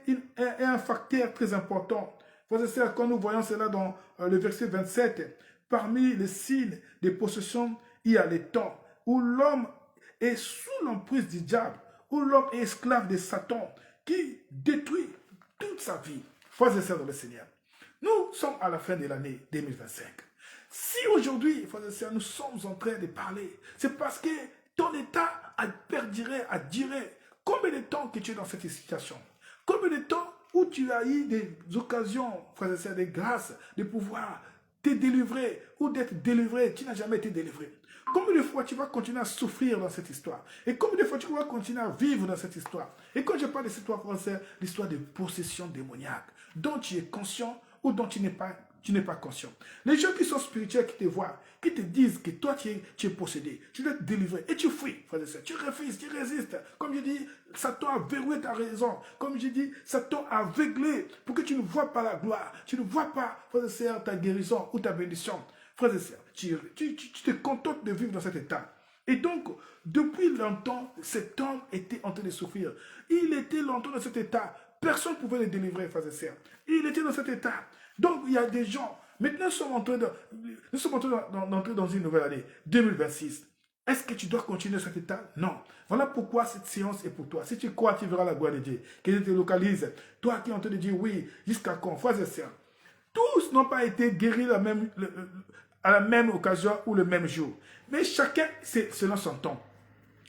un facteur très important. Frères et sœurs, quand nous voyons cela dans le verset 27, parmi les signes des possessions, il y a les temps où l'homme est sous l'emprise du diable, où l'homme est esclave de Satan, qui détruit toute sa vie. Frères et sœurs dans le Seigneur, nous sommes à la fin de l'année 2025. Si aujourd'hui, frères et sœurs, nous sommes en train de parler, c'est parce que ton état a perdurer, a duré. Combien de temps que tu es dans cette situation? Combien de temps où tu as eu des occasions, frères et sœurs, des grâces, de pouvoir te délivrer ou d'être délivré, tu n'as jamais été délivré. Combien de fois tu vas continuer à souffrir dans cette histoire? Et combien de fois tu vas continuer à vivre dans cette histoire? Et quand je parle de cette histoire, c'est l'histoire de possession démoniaque, dont tu es conscient ou dont tu n'es pas conscient. Les gens qui sont spirituels, qui te voient, qui te disent que toi tu es possédé, tu dois être délivré, et tu fuis, frère et sœur. Tu refuses, tu résistes. Comme je dis, Satan a verrouillé ta raison. Comme je dis, Satan a aveuglé pour que tu ne vois pas la gloire. Tu ne vois pas, frère et sœur, ta guérison ou ta bénédiction. Frère et sœur, tu te contentes de vivre dans cet état. Et donc, depuis longtemps, cet homme était en train de souffrir. Il était longtemps dans cet état. Personne ne pouvait le délivrer, frère et sœur. Il était dans cet état. Donc, il y a des gens. Maintenant, nous sommes en train d'entrer dans une nouvelle année, 2026. Est-ce que tu dois continuer cet état? Non. Voilà pourquoi cette séance est pour toi. Si tu crois, tu verras la gloire de Dieu. Qu'il te localise. Toi qui es en train de dire oui, jusqu'à quand? Frères et sœurs, tous n'ont pas été guéris à la même occasion ou le même jour. Mais chacun, c'est selon son temps.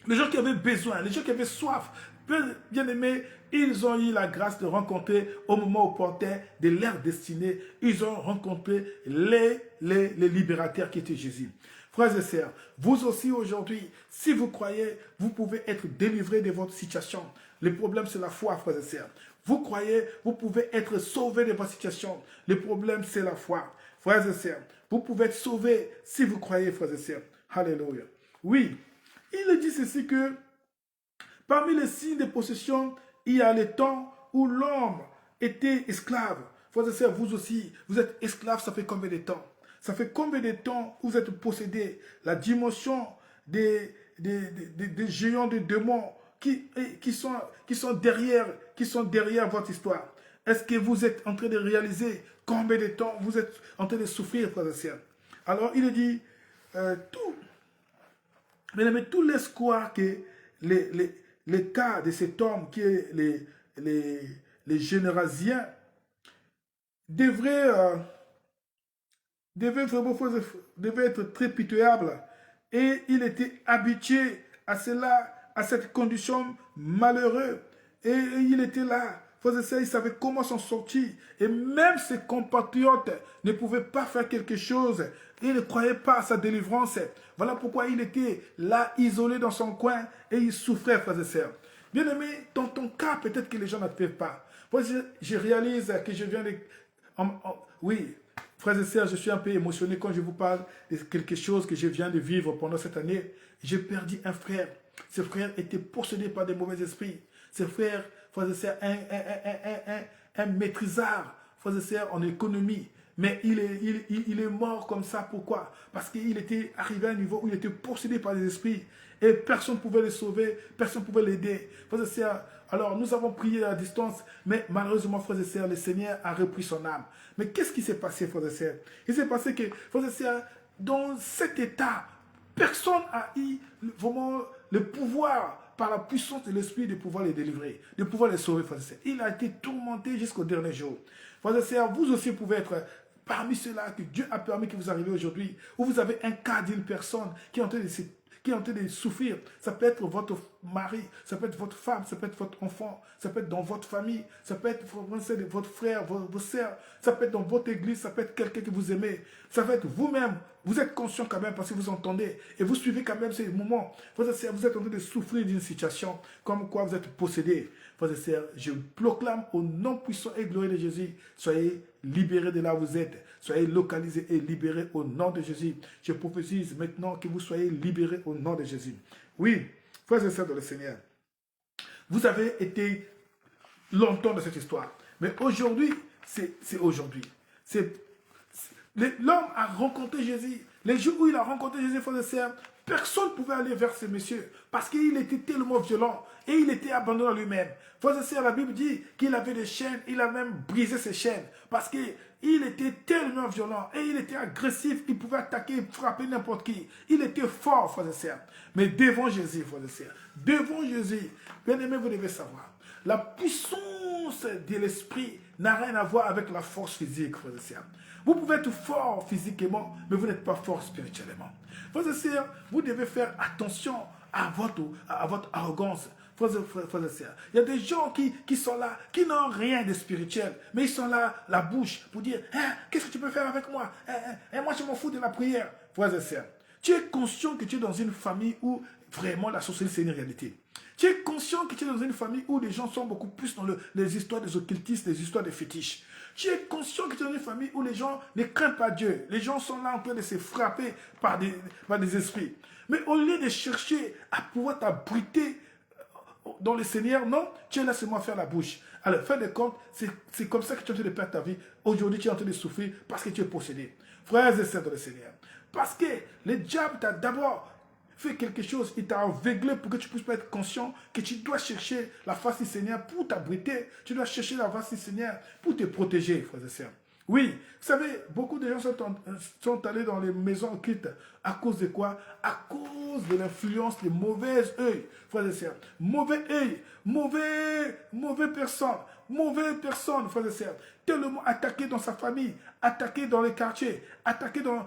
les gens qui avaient besoin, les gens qui avaient soif, bien aimés, ils ont eu la grâce de rencontrer au moment opportun de leur destinée, ils ont rencontré les libérateurs qui étaient Jésus. Frères et sœurs, vous aussi aujourd'hui, si vous croyez, vous pouvez être délivré de votre situation. Le problème, c'est la foi, frères et sœurs. Vous croyez, vous pouvez être sauvé de votre situation. Le problème, c'est la foi. Frères et sœurs, vous pouvez être sauvés si vous croyez, frères et sœurs. Alléluia. Oui, il dit ceci que parmi les signes de possession, il y a les temps où l'homme était esclave. Frères et sœurs, vous aussi, vous êtes esclave, ça fait combien de temps? Ça fait combien de temps vous êtes possédé? La dimension des géants, des démons qui sont derrière votre histoire. Est-ce que vous êtes en train de réaliser combien de temps vous êtes en train de souffrir, frères et sœurs? Alors, il dit, tout laisse croire que les cas de cet homme qui est les Générasiens devait être très pitoyable. Et il était habitué à cela, à cette condition malheureuse. Et il était là. Il savait comment s'en sortir. Et même ses compatriotes ne pouvaient pas faire quelque chose. Il ne croyait pas à sa délivrance. Voilà pourquoi il était là, isolé dans son coin. Et il souffrait, frères et sœurs. Bien aimé, dans ton cas, peut-être que les gens ne peuvent pas. Moi, je réalise que je viens de... oui, frères et sœurs, je suis un peu émotionné quand je vous parle de quelque chose que je viens de vivre pendant cette année. J'ai perdu un frère. Ce frère était possédé par des mauvais esprits. Ce frère, frères et sœurs, un maîtrisard, frères et sœurs, en économie. Mais il est mort comme ça. Pourquoi? Parce qu'il était arrivé à un niveau où il était possédé par des esprits. Et personne ne pouvait le sauver, personne ne pouvait l'aider. Frères et sœurs, alors nous avons prié à distance, mais malheureusement, frères et sœurs, le Seigneur a repris son âme. Mais qu'est-ce qui s'est passé, frères et sœurs? Il s'est passé que, frères et sœurs, dans cet état, personne n'a eu vraiment le pouvoir, par la puissance de l'esprit, de pouvoir les délivrer, de pouvoir les sauver, frères et sœurs. Il a été tourmenté jusqu'au dernier jour. Frères et sœurs, vous aussi pouvez être parmi ceux-là que Dieu a permis que vous arriviez aujourd'hui, où vous avez un cas d'une personne qui est en train de souffrir. Ça peut être votre mari, ça peut être votre femme, ça peut être votre enfant, ça peut être dans votre famille, ça peut être votre frère, vos sœurs, ça peut être dans votre église, ça peut être quelqu'un que vous aimez, ça peut être vous-même. Vous êtes conscient quand même parce que vous entendez et vous suivez quand même ces moments. Vous êtes en train de souffrir d'une situation comme quoi vous êtes possédé. Frères et sœurs, je proclame au nom puissant et glorieux de Jésus, soyez libérés de là où vous êtes. Soyez localisés et libérés au nom de Jésus. Je prophétise maintenant que vous soyez libérés au nom de Jésus. Oui, frères et sœurs dans le Seigneur, vous avez été longtemps dans cette histoire. Mais aujourd'hui, c'est aujourd'hui. L'homme a rencontré Jésus. Les jours où il a rencontré Jésus, frères et sœurs, personne ne pouvait aller vers ce monsieur parce qu'il était tellement violent et il était abandonné à lui-même. Frères et sœurs, la Bible dit qu'il avait des chaînes, il a même brisé ses chaînes parce qu'il était tellement violent et il était agressif, il pouvait attaquer, frapper n'importe qui. Il était fort, frères et sœurs. Mais devant Jésus, frères et sœurs, devant Jésus, bien aimé, vous devez savoir, la puissance de l'esprit n'a rien à voir avec la force physique, frères et sœurs. Vous pouvez être fort physiquement, mais vous n'êtes pas fort spirituellement. Frères et sœurs, vous devez faire attention à votre arrogance. Frères et sœurs, il y a des gens qui sont là, qui n'ont rien de spirituel, mais ils sont là, la bouche, pour dire, hein, qu'est-ce que tu peux faire avec moi? Moi, je m'en fous de la prière. Frères et sœurs, tu es conscient que tu es dans une famille où vraiment la sorcellerie, c'est une réalité. Tu es conscient que tu es dans une famille où les gens sont beaucoup plus dans les histoires des occultistes, les histoires des fétiches. Tu es conscient que tu es dans une famille où les gens ne craignent pas Dieu. Les gens sont là en train de se frapper par des esprits. Mais au lieu de chercher à pouvoir t'abriter dans le Seigneur, non, tu es là seulement à faire la bouche. Alors, fin de compte, c'est comme ça que tu es en train de perdre ta vie. Aujourd'hui, tu es en train de souffrir parce que tu es possédé. Frères et sœurs dans le Seigneur. Parce que le diable t'a d'abord fait quelque chose, il t'a aveuglé pour que tu ne puisses pas être conscient que tu dois chercher la face du Seigneur pour t'abriter. Tu dois chercher la face du Seigneur pour te protéger, frères et sœurs. Oui, vous savez, beaucoup de gens sont allés dans les maisons occultes. À cause de quoi? À cause de l'influence des mauvais œils, frères et sœurs. Mauvais œil, mauvais personne, frères et sœurs. Tellement attaqué dans sa famille, attaqué dans les quartiers, attaqué dans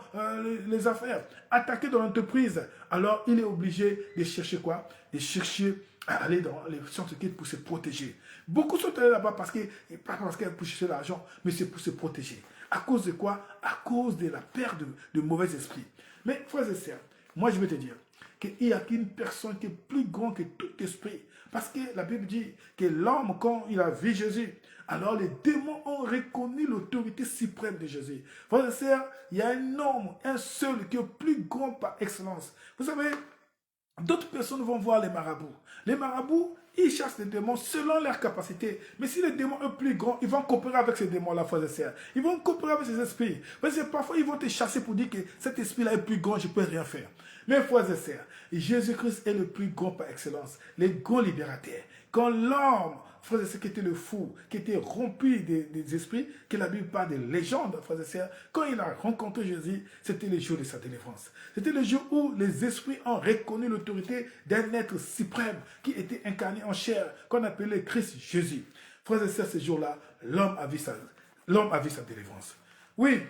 les affaires, attaqué dans l'entreprise. Alors, il est obligé de chercher quoi? De chercher à aller dans les sciences occultes pour se protéger. Beaucoup sont allés là-bas pas parce qu'ils pour chercher l'argent, mais c'est pour se protéger. À cause de quoi? À cause de la perte de mauvais esprits. Mais frères et sœurs, moi je vais te dire qu'il n'y a qu'une personne qui est plus grande que tout esprit. Parce que la Bible dit que l'homme, quand il a vu Jésus, alors les démons ont reconnu l'autorité suprême de Jésus. Frères et sœurs, il y a un homme, un seul, qui est plus grand par excellence. Vous savez, d'autres personnes vont voir les marabouts. Les marabouts, ils chassent les démons selon leur capacité. Mais si les démons sont plus grands, ils vont coopérer avec ces démons-là, frères et sœurs. Ils vont coopérer avec ces esprits. Parce que parfois, ils vont te chasser pour dire que cet esprit-là est plus grand, je ne peux rien faire. Mais frères et sœurs, Jésus-Christ est le plus grand par excellence, le grand libérateur. Quand l'homme, frères et sœurs, qui était le fou, qui était rompu des esprits, que la Bible parle de légende, frères et sœurs, quand il a rencontré Jésus, c'était le jour de sa délivrance. C'était le jour où les esprits ont reconnu l'autorité d'un être suprême qui était incarné en chair, qu'on appelait Christ Jésus. Frères et sœurs, ce jour-là, l'homme a vu sa délivrance. Oui,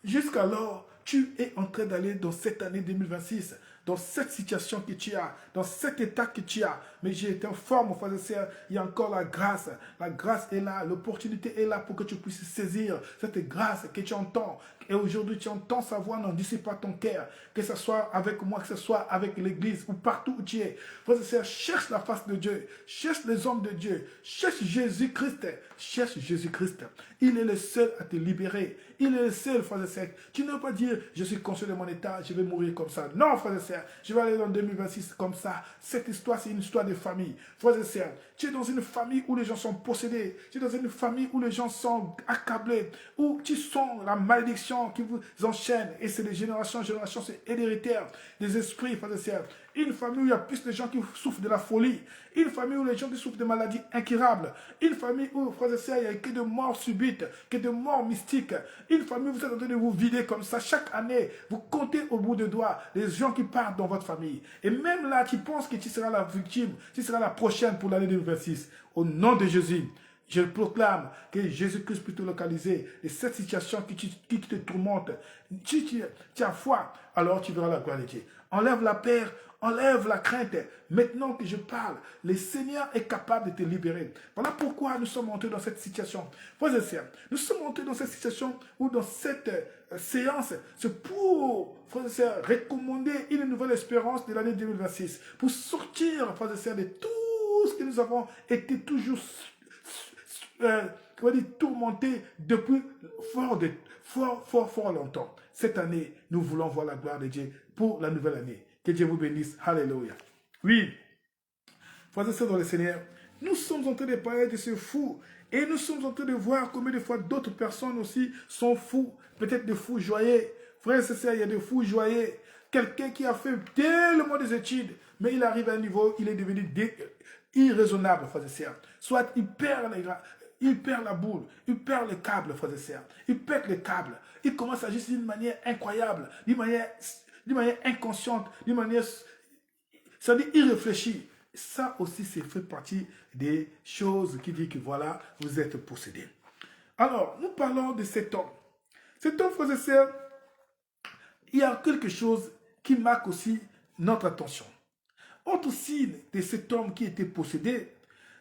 jusqu'alors, tu es en train d'aller dans cette année 2026, dans cette situation que tu as, dans cet état que tu as. Mais j'ai été en forme, frères et sœurs, il y a encore la grâce. La grâce est là, l'opportunité est là pour que tu puisses saisir cette grâce que tu entends. Et aujourd'hui, tu entends sa voix, n'en dissipe pas ton cœur. Que ce soit avec moi, que ce soit avec l'église ou partout où tu es. Frères et sœurs, cherche la face de Dieu, cherche les hommes de Dieu, cherche Jésus-Christ, cherche Jésus-Christ. Il est le seul à te libérer. Il est le seul, frères et sœurs. Tu ne peux pas dire, je suis conscient de mon état, je vais mourir comme ça. Non, frères et sœurs, je vais aller dans 2026 comme ça. Cette histoire, c'est une histoire de famille. Frères et sœurs, tu es dans une famille où les gens sont possédés. Tu es dans une famille où les gens sont accablés. Où tu sens la malédiction qui vous enchaîne. Et c'est de génération en génération, c'est héréditaire. Des esprits, frères et sœurs. Une famille où il y a plus de gens qui souffrent de la folie. Une famille où les gens qui souffrent de maladies incurables. Une famille où, frères et sœurs, il n'y a que de morts subites, que de morts mystiques. Une famille où vous êtes en train de vous vider comme ça. Chaque année, vous comptez au bout de doigts les gens qui partent dans votre famille. Et même là, tu penses que tu seras la victime, tu seras la prochaine pour l'année 2026. Au nom de Jésus, je proclame que Jésus-Christ peut te localiser de cette situation qui te tourmente. Si tu as foi, alors tu verras la gloire de Dieu. Enlève la peur, enlève la crainte. Maintenant que je parle, le Seigneur est capable de te libérer. Voilà pourquoi nous sommes entrés dans cette situation. Frères et sœurs, nous sommes entrés dans cette situation ou dans cette séance. C'est pour, frères et sœurs, recommander une nouvelle espérance de l'année 2026. Pour sortir, frères et sœurs, de tout ce que nous avons été toujours tourmentés depuis fort longtemps. Cette année, nous voulons voir la gloire de Dieu pour la nouvelle année. Que Dieu vous bénisse. Alléluia. Oui, frères et sœurs dans le Seigneur, nous sommes en train de parler de ce fou. Et nous sommes en train de voir combien de fois d'autres personnes aussi sont fous. Peut-être des fous joyeux. Frères et sœurs, il y a des fous joyeux. Quelqu'un qui a fait tellement des études, mais il arrive à un niveau, il est devenu irraisonnable, frères et sœurs. Soit il perd la boule, il perd le câble, frères et sœurs. Il pète le câble. Il commence à agir d'une manière incroyable, d'une manière inconsciente, d'une manière, ça dit irréfléchie. Ça aussi, c'est fait partie des choses qui disent que voilà, vous êtes possédés. Alors, nous parlons de cet homme. Cet homme, frères et sœurs, il y a quelque chose qui marque aussi notre attention. Autre signe de cet homme qui était possédé,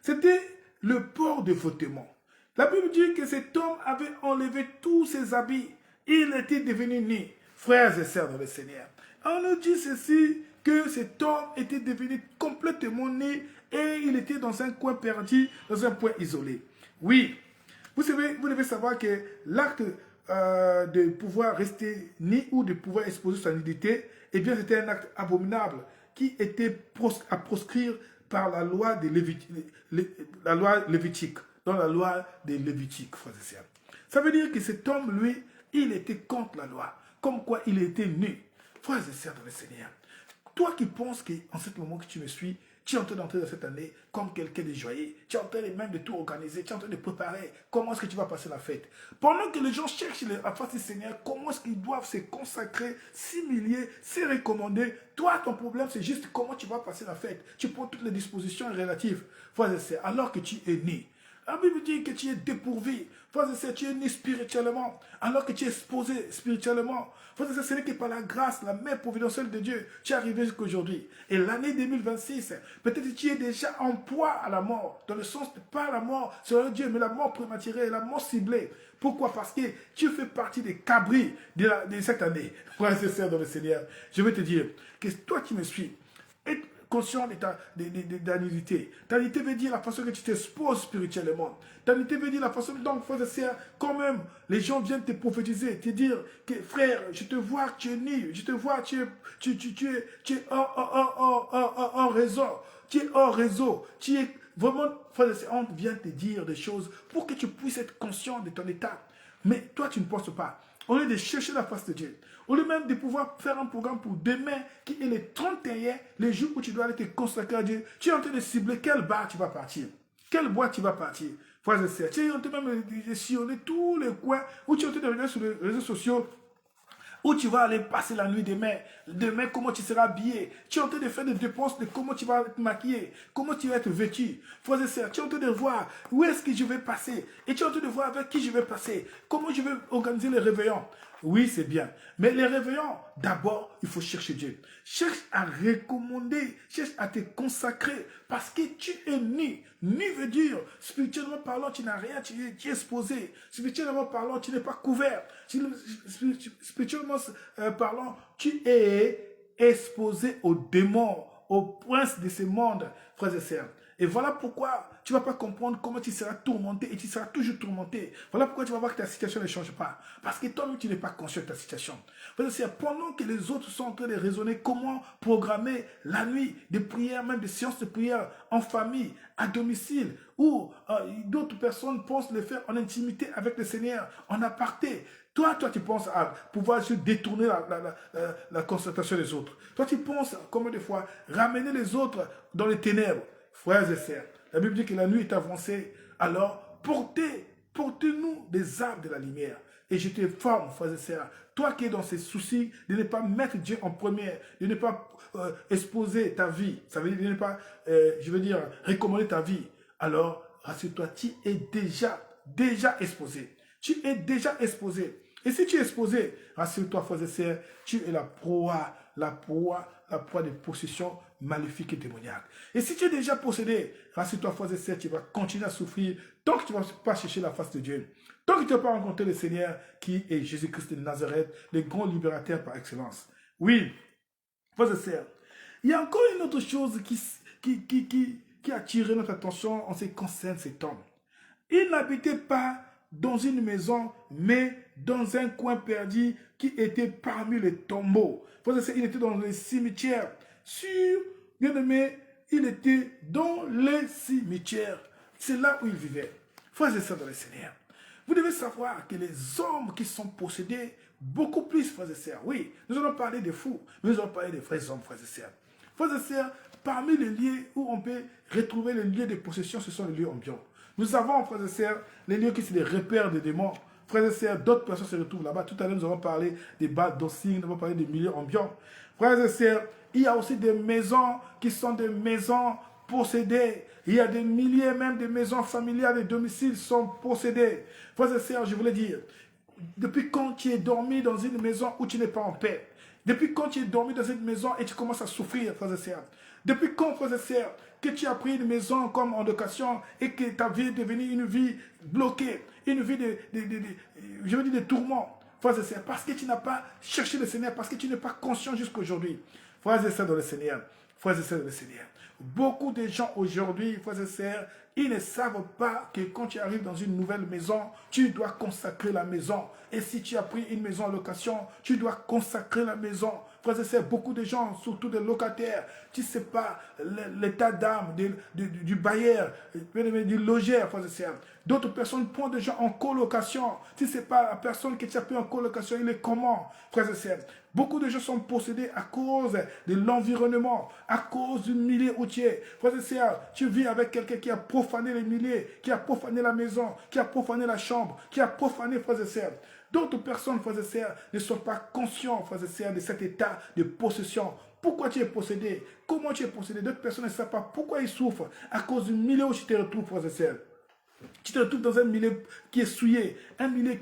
c'était le port de vêtements. La Bible dit que cet homme avait enlevé tous ses habits. Il était devenu nu. Frères et sœurs dans le Seigneur. On nous dit ceci, que cet homme était devenu complètement nu et il était dans un coin perdu, dans un point isolé. Oui, vous savez, vous devez savoir que l'acte de pouvoir rester nu ou de pouvoir exposer sa nudité, eh bien c'était un acte abominable qui était à proscrire par la loi lévitique, dans la loi des Lévitiques, frères et sœurs. Ça veut dire que cet homme, lui, il était contre la loi, comme quoi il était nu. Frères et sœurs dans le Seigneur, toi qui penses qu'en ce moment que tu me suis, Tu es en train d'entrer dans cette année comme quelqu'un de joyeux. Tu es en train même de tout organiser. Tu es en train de préparer. Comment est-ce que tu vas passer la fête? Pendant que les gens cherchent la face du Seigneur, comment est-ce qu'ils doivent se consacrer, s'humilier, se recommander? Toi, ton problème, c'est juste comment tu vas passer la fête. Tu prends toutes les dispositions relatives. Frères et sœurs, alors que tu es né. La Bible dit que tu es dépourvu. Frères et sœurs, tu es né spirituellement, alors que tu es exposé spirituellement. Frères et sœurs, ce n'est que par la grâce, la main providentielle de Dieu, tu es arrivé jusqu'à aujourd'hui. Et l'année 2026, peut-être que tu es déjà en poids à la mort, dans le sens, pas la mort selon Dieu, mais la mort prématurée, la mort ciblée. Pourquoi? Parce que tu fais partie des cabris de cette année. Frères et sœurs dans le Seigneur, je vais te dire que toi qui me suis, conscient de ta nudité. Ta nudité veut dire la façon que tu t'exposes spirituellement. Ta nudité veut dire la façon dont, frère et sœur, quand même, les gens viennent te prophétiser, te dire que, frère, je te vois que tu es nu, je te vois que tu es hors réseau, tu es hors réseau, tu es vraiment, frère et sœur, on vient te dire des choses pour que tu puisses être conscient de ton état. Mais toi, tu ne penses pas. Au lieu de chercher la face de Dieu, au lieu même de pouvoir faire un programme pour demain, qui est le 31, les jours où tu dois aller te consacrer à Dieu, tu es en train de cibler quel bar tu vas partir, quelle boîte tu vas partir. Frères et sœurs, tu es en train même de sillonner tous les coins où tu es en train de regarder sur les réseaux sociaux, où tu vas aller passer la nuit demain. Demain, comment tu seras habillé. Tu es en train de faire des dépenses de comment tu vas te maquiller, comment tu vas être vêtu. Frères et sœurs, tu es en train de voir où est-ce que je vais passer. Et tu es en train de voir avec qui je vais passer. Comment je vais organiser les réveillons. Oui, c'est bien. Mais les réveillons, d'abord, il faut chercher Dieu. Cherche à recommander, cherche à te consacrer parce que tu es nu. Nu veut dire, spirituellement parlant, tu n'as rien, tu es exposé. Spirituellement parlant, tu n'es pas couvert. Spirituellement parlant, tu es exposé aux démons, aux princes de ce monde, frères et sœurs. Et voilà pourquoi tu ne vas pas comprendre comment tu seras tourmenté et tu seras toujours tourmenté. Voilà pourquoi tu vas voir que ta situation ne change pas. Parce que toi-même, tu n'es pas conscient de ta situation. Pendant que les autres sont en train de raisonner comment programmer la nuit de prière, même des séances de prière en famille, à domicile, ou d'autres personnes pensent le faire en intimité avec le Seigneur, en aparté. Toi, tu penses à pouvoir se détourner la constatation des autres. Toi, tu penses, comme des fois, ramener les autres dans les ténèbres. Frères et sœurs, la Bible dit que la nuit est avancée, alors portez-nous des arbres de la lumière. Et je te forme, frères et sœurs, toi qui es dans ces soucis, de ne pas mettre Dieu en première, de ne pas exposer ta vie, ça veut dire de ne pas, recommander ta vie. Alors, rassure-toi, tu es déjà exposé. Tu es déjà exposé. Et si tu es exposé, rassure-toi, frères et sœurs, tu es la proie des possessions maléfiques et démoniaques. Et si tu es déjà possédé, rassure-toi, frères et sœurs, tu vas continuer à souffrir tant que tu ne vas pas chercher la face de Dieu. Tant que tu n'as pas rencontré le Seigneur qui est Jésus-Christ de Nazareth, le grand libérateur par excellence. Oui, frères et sœurs, il y a encore une autre chose qui a attiré notre attention en ce qui concerne cet homme. Il n'habitait pas dans une maison, mais dans un coin perdu qui était parmi les tombeaux. Il était dans les cimetières. Bien aimé, il était dans les cimetières. C'est là où il vivait. Frères et sœurs dans le Seigneur, vous devez savoir que les hommes qui sont possédés, beaucoup plus, frères et sœurs, oui, nous allons parler des fous, mais nous allons parler des vrais hommes, frères et sœurs. Frères et sœurs, parmi les lieux où on peut retrouver les lieux de possession, ce sont les lieux ambiants. Nous avons, frères et sœurs, les lieux qui sont des repères des démons. Frères et sœurs, d'autres personnes se retrouvent là-bas. Tout à l'heure, nous avons parlé des bals d'ossing, nous avons parlé des milieux ambiants. Frères et sœurs, il y a aussi des maisons qui sont des maisons possédées. Il y a des milliers même de maisons familiales et domiciles sont possédés. Frères et sœurs, je voulais dire, depuis quand tu es dormi dans une maison où tu n'es pas en paix? Depuis quand tu es dormi dans une maison et tu commences à souffrir, frères et sœurs? Depuis quand, frères et sœurs, que tu as pris une maison comme en location et que ta vie est devenue une vie bloquée, une vie de tourments, frères et sœurs, parce que tu n'as pas cherché le Seigneur, parce que tu n'es pas conscient jusqu'à aujourd'hui. Frères et sœurs dans le Seigneur, frères et sœurs dans le Seigneur. Beaucoup de gens aujourd'hui, frères et sœurs, ils ne savent pas que quand tu arrives dans une nouvelle maison, tu dois consacrer la maison. Et si tu as pris une maison en location, tu dois consacrer la maison. frères et sœurs, beaucoup de gens, surtout des locataires, tu ne sais pas l'état d'âme du bailleur, du logeur, frères et sœurs. D'autres personnes prennent des gens en colocation. Tu ne sais pas la personne qui t'a pris en colocation, il est comment, frères et sœurs. Beaucoup de gens sont possédés à cause de l'environnement, à cause du milieu routier. Frères et sœurs, tu vis avec quelqu'un qui a profané les milliers, qui a profané la maison, qui a profané la chambre, qui a profané, frères et sœurs. D'autres personnes, frères et sœurs, ne sont pas conscients, frères et sœurs, de cet état de possession. Pourquoi tu es possédé? Comment tu es possédé? D'autres personnes ne savent pas pourquoi ils souffrent à cause du milieu où tu te retrouves, frères et sœurs. Tu te retrouves dans un milieu qui est souillé, un milieu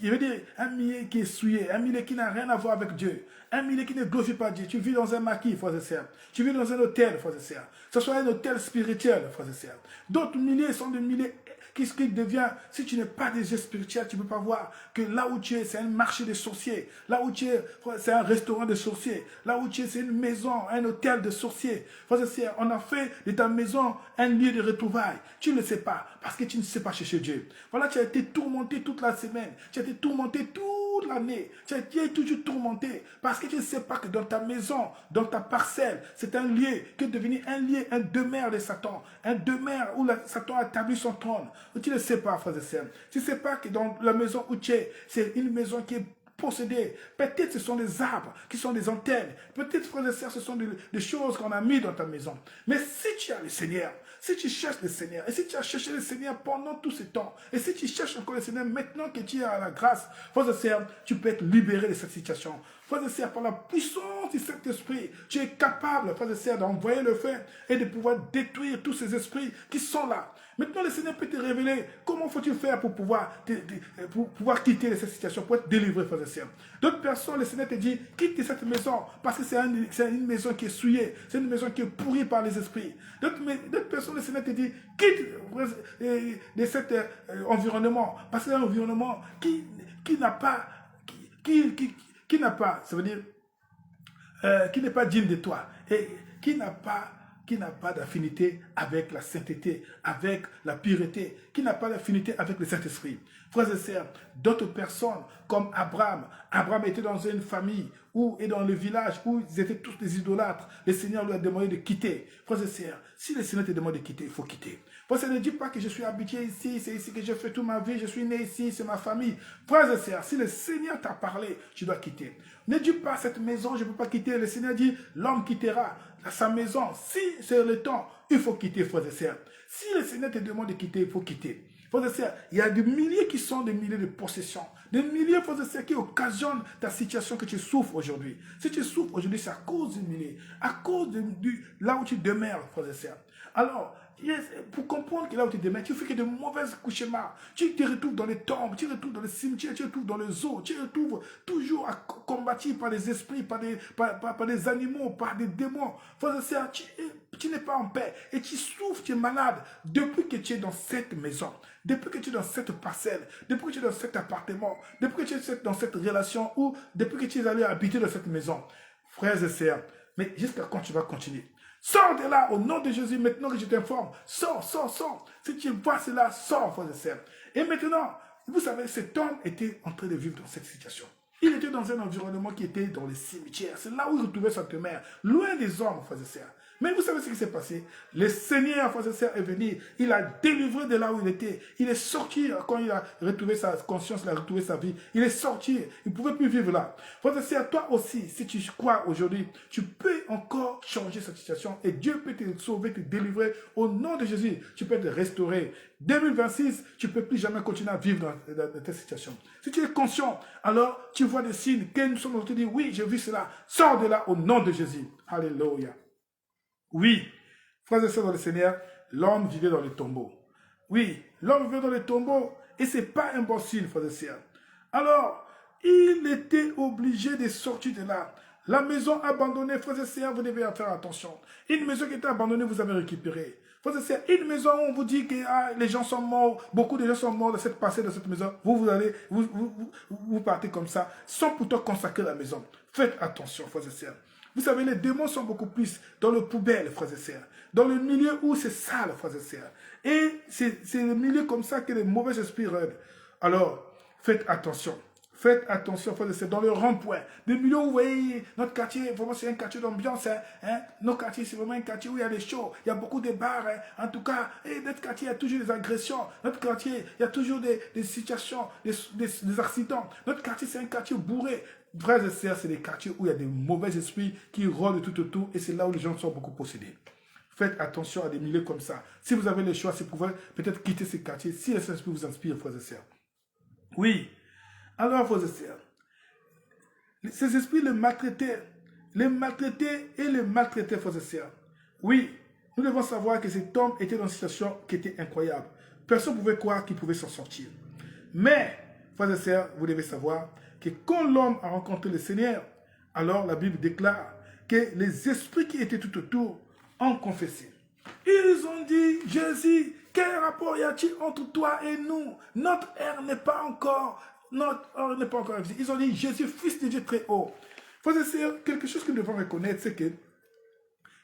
je veux dire, un milieu qui est souillé, un milieu qui n'a rien à voir avec Dieu, un milieu qui ne glorifie pas Dieu. Tu vis dans un maquis, frères et sœurs. Tu vis dans un hôtel, frères et sœurs. Ce soit un hôtel spirituel, frères et sœurs. D'autres milieux sont des milieux qu'est-ce qui devient, si tu n'es pas des yeux spirituels, tu ne peux pas voir que là où tu es, c'est un marché de sorciers. Là où tu es, c'est un restaurant de sorciers. Là où tu es, c'est une maison, un hôtel de sorciers. Frères et sœurs, on a fait de ta maison un lieu de retrouvailles. Tu ne le sais pas, parce que tu ne sais pas chercher Dieu. Voilà, tu as été tourmenté toute la semaine. Tu as été tourmenté toute l'année. Tu as été toujours tourmenté, parce que tu ne sais pas que dans ta maison, dans ta parcelle, c'est un lieu qui est devenu un lieu, un demeure de Satan. Un demeure où Satan a établi son trône. Tu ne sais pas, frères et sœurs. Tu ne sais pas que dans la maison où tu es, c'est une maison qui est possédée. Peut-être ce sont des arbres qui sont des antennes. Peut-être, frères et sœurs, ce sont des choses qu'on a mis dans ta maison. Mais si tu as le Seigneur, si tu cherches le Seigneur, et si tu as cherché le Seigneur pendant tout ce temps, et si tu cherches encore le Seigneur maintenant que tu as la grâce, frères et sœurs, tu peux être libéré de cette situation. Frères et sœurs, par la puissance du Saint-Esprit, tu es capable, frères et sœurs, d'envoyer le feu et de pouvoir détruire tous ces esprits qui sont là. Maintenant, le Seigneur peut te révéler comment faut-il faire pour pouvoir quitter cette situation, pour être délivré, frères et sœurs. D'autres personnes, le Seigneur te dit, quitte cette maison, parce que c'est une maison qui est souillée, c'est une maison qui est pourrie par les esprits. D'autres personnes, le Seigneur te dit, quitte de cet environnement, parce que c'est un environnement qui n'a pas, qui n'a pas, ça veut dire, qui n'est pas digne de toi, et qui n'a pas d'affinité avec la sainteté, avec la pureté, qui n'a pas d'affinité avec le Saint-Esprit. Frères et sœurs, d'autres personnes comme Abraham était dans une famille et dans le village où ils étaient tous des idolâtres. Le Seigneur lui a demandé de quitter. Frères et sœurs, si le Seigneur te demande de quitter, il faut quitter. Frères et sœurs, ne dis pas que je suis habitué ici, c'est ici que j'ai fait toute ma vie, je suis né ici, c'est ma famille. Frères et sœurs, si le Seigneur t'a parlé, tu dois quitter. Ne dis pas cette maison, je ne peux pas quitter. Le Seigneur dit, l'homme quittera sa maison. Si c'est le temps, il faut quitter, frères et sœurs. Si le Seigneur te demande de quitter, il faut quitter. Frères et sœurs, il y a des milliers qui sont des milliers de possessions. Des milliers, frères et sœurs, qui occasionnent ta situation que tu souffres aujourd'hui. Si tu souffres aujourd'hui, c'est à cause du millier, à cause de là où tu demeures, frères et sœurs. Alors, pour comprendre que là où tu demeures, tu fais que de mauvais cauchemars. Tu te retrouves dans les tombes, tu te retrouves dans les cimetières, tu te retrouves dans les eaux, tu te retrouves toujours à combattre par des esprits, par des animaux, par des démons. Frères et sœurs, tu n'es pas en paix et tu souffres, tu es malade depuis que tu es dans cette maison, depuis que tu es dans cette parcelle, depuis que tu es dans cet appartement, depuis que tu es dans cette relation ou depuis que tu es allé habiter dans cette maison. Frères et sœurs, mais jusqu'à quand tu vas continuer? Sors de là au nom de Jésus, maintenant que je t'informe. Sors, sors, sors. Si tu vois cela, sors, frères et sœurs. Et maintenant, vous savez, cet homme était en train de vivre dans cette situation. Il était dans un environnement qui était dans les cimetières. C'est là où il retrouvait sa demeure, loin des hommes, frères et sœurs. Mais vous savez ce qui s'est passé? Le Seigneur, frères et sœurs, est venu. Il a délivré de là où il était. Il est sorti quand il a retrouvé sa conscience, il a retrouvé sa vie. Il est sorti. Il ne pouvait plus vivre là. Frères et sœurs, toi aussi, si tu crois aujourd'hui, tu peux encore changer cette situation. Et Dieu peut te sauver, te délivrer. Au nom de Jésus, tu peux te restaurer. 2026, tu ne peux plus jamais continuer à vivre dans ta situation. Si tu es conscient, alors tu vois des signes que nous sommes en train de dire, oui, j'ai vu cela. Sors de là au nom de Jésus. Alléluia. Oui, frères et sœurs dans le Seigneur, l'homme vivait dans le tombeau. Oui, l'homme vivait dans le tombeau et ce n'est pas un bon signe, frères et sœurs. Alors, il était obligé de sortir de là. La maison abandonnée, frères et sœurs, vous devez faire attention. Une maison qui était abandonnée, vous avez récupéré. Frères et sœurs, une maison où on vous dit que les gens sont morts, beaucoup de gens sont morts de cette passée, de cette maison, vous partez comme ça, sans pourtant consacrer la maison. Faites attention, frères et sœurs. Vous savez, les démons sont beaucoup plus dans le poubelle, frères et sœurs. Dans le milieu où c'est sale, frères et sœurs. Et c'est le milieu comme ça que les mauvais esprits rôdent. Alors, faites attention. Faites attention, frères et sœurs, dans le rond-point. Des millions, vous voyez, notre quartier, vraiment, c'est un quartier d'ambiance. Nos quartiers, c'est vraiment un quartier où il y a des shows, il y a beaucoup de bars. En tout cas, notre quartier, il y a toujours des agressions. Notre quartier, il y a toujours des situations, des accidents. Notre quartier, c'est un quartier bourré. Frères et sœurs, c'est des quartiers où il y a des mauvais esprits qui rôdent tout autour et c'est là où les gens sont beaucoup possédés. Faites attention à des milieux comme ça. Si vous avez le choix, c'est pouvoir peut-être quitter ces quartiers si le Saint-Esprit vous inspire, frères et sœurs. Oui. Alors, frères et sœurs, ces esprits les maltraitaient et les maltraitaient, frères et sœurs. Oui, nous devons savoir que cet homme était dans une situation qui était incroyable. Personne ne pouvait croire qu'il pouvait s'en sortir. Mais, frères et sœurs, vous devez savoir que quand l'homme a rencontré le Seigneur, alors la Bible déclare que les esprits qui étaient tout autour ont confessé. Ils ont dit, Jésus, quel rapport y a-t-il entre toi et nous? Notre heure n'est pas encore arrivée. Ils ont dit, Jésus, fils de Dieu très haut. Frères et sœurs, quelque chose que nous devons reconnaître, c'est que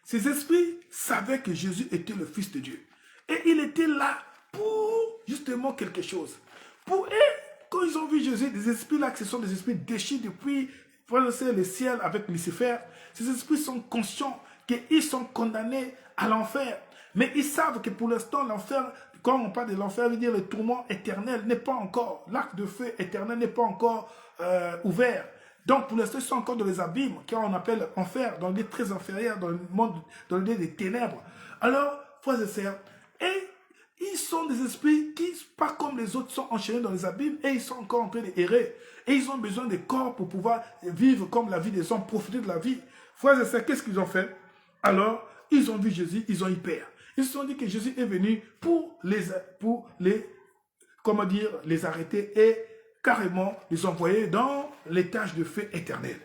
ces esprits savaient que Jésus était le Fils de Dieu. Et il était là pour justement quelque chose. Pour eux, quand ils ont vu Jésus, des esprits là, ce sont des esprits déchus depuis le ciel avec Lucifer, ces esprits sont conscients qu'ils sont condamnés à l'enfer. Mais ils savent que pour l'instant, l'enfer, quand on parle de l'enfer, veut dire le tourment éternel n'est pas encore, l'arc de feu éternel n'est pas encore ouvert. Donc pour l'instant, ils sont encore dans les abîmes, qu'on appelle enfer, dans le lieu très inférieur, dans le monde, dans le lieu des ténèbres. Alors, frères et sœurs, et ils sont des esprits qui, pas comme les autres, sont enchaînés dans les abîmes et ils sont encore en train d'errer. Et ils ont besoin des corps pour pouvoir vivre comme la vie des hommes, profiter de la vie. Frères et sœurs, qu'est-ce qu'ils ont fait? Alors, ils ont vu Jésus, ils ont eu peur. Ils se sont dit que Jésus est venu pour les arrêter et carrément les envoyer dans l'étage de feu éternel.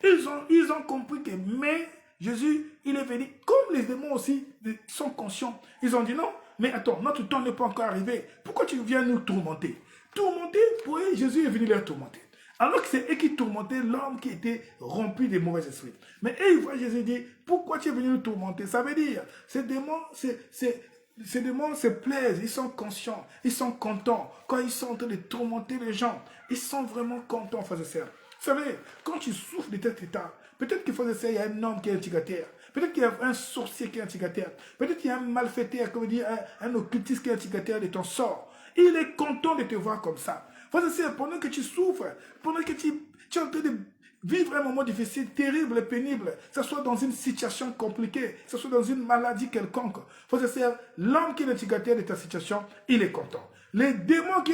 Ils ont compris que, mais Jésus, il est venu, comme les démons aussi sont conscients. Ils ont dit non, mais attends, notre temps n'est pas encore arrivé. Pourquoi tu viens nous tourmenter? Tourmenter, oui, Jésus est venu les tourmenter. Alors que c'est eux qui tourmentaient l'homme qui était rempli de mauvais esprits. Mais eux, ils voient Jésus dire, pourquoi tu es venu nous tourmenter? Ça veut dire, ces démons se plaisent, ils sont conscients, ils sont contents. Quand ils sont en train de tourmenter les gens, ils sont vraiment contents, frères et sœurs. Vous savez, quand tu souffres de cet état, peut-être qu'il faut essayer, il y a un homme qui est instigateur. Peut-être qu'il y a un sorcier qui est instigateur. Peut-être qu'il y a un malfaiteur, comme dire, un occultiste qui est instigateur de ton sort. Il est content de te voir comme ça. Frère et sœur, pendant que tu souffres, pendant que tu es en train de vivre un moment difficile, terrible et pénible, que ce soit dans une situation compliquée, que ce soit dans une maladie quelconque, frère et sœur, l'homme qui est l'instigateur de ta situation, il est content. Les démons qui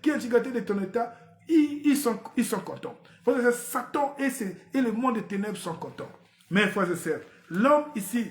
sont instigateurs de ton état, ils sont contents. Frère et sœur, Satan et le monde des ténèbres sont contents. Mais frère et sœur, l'homme ici,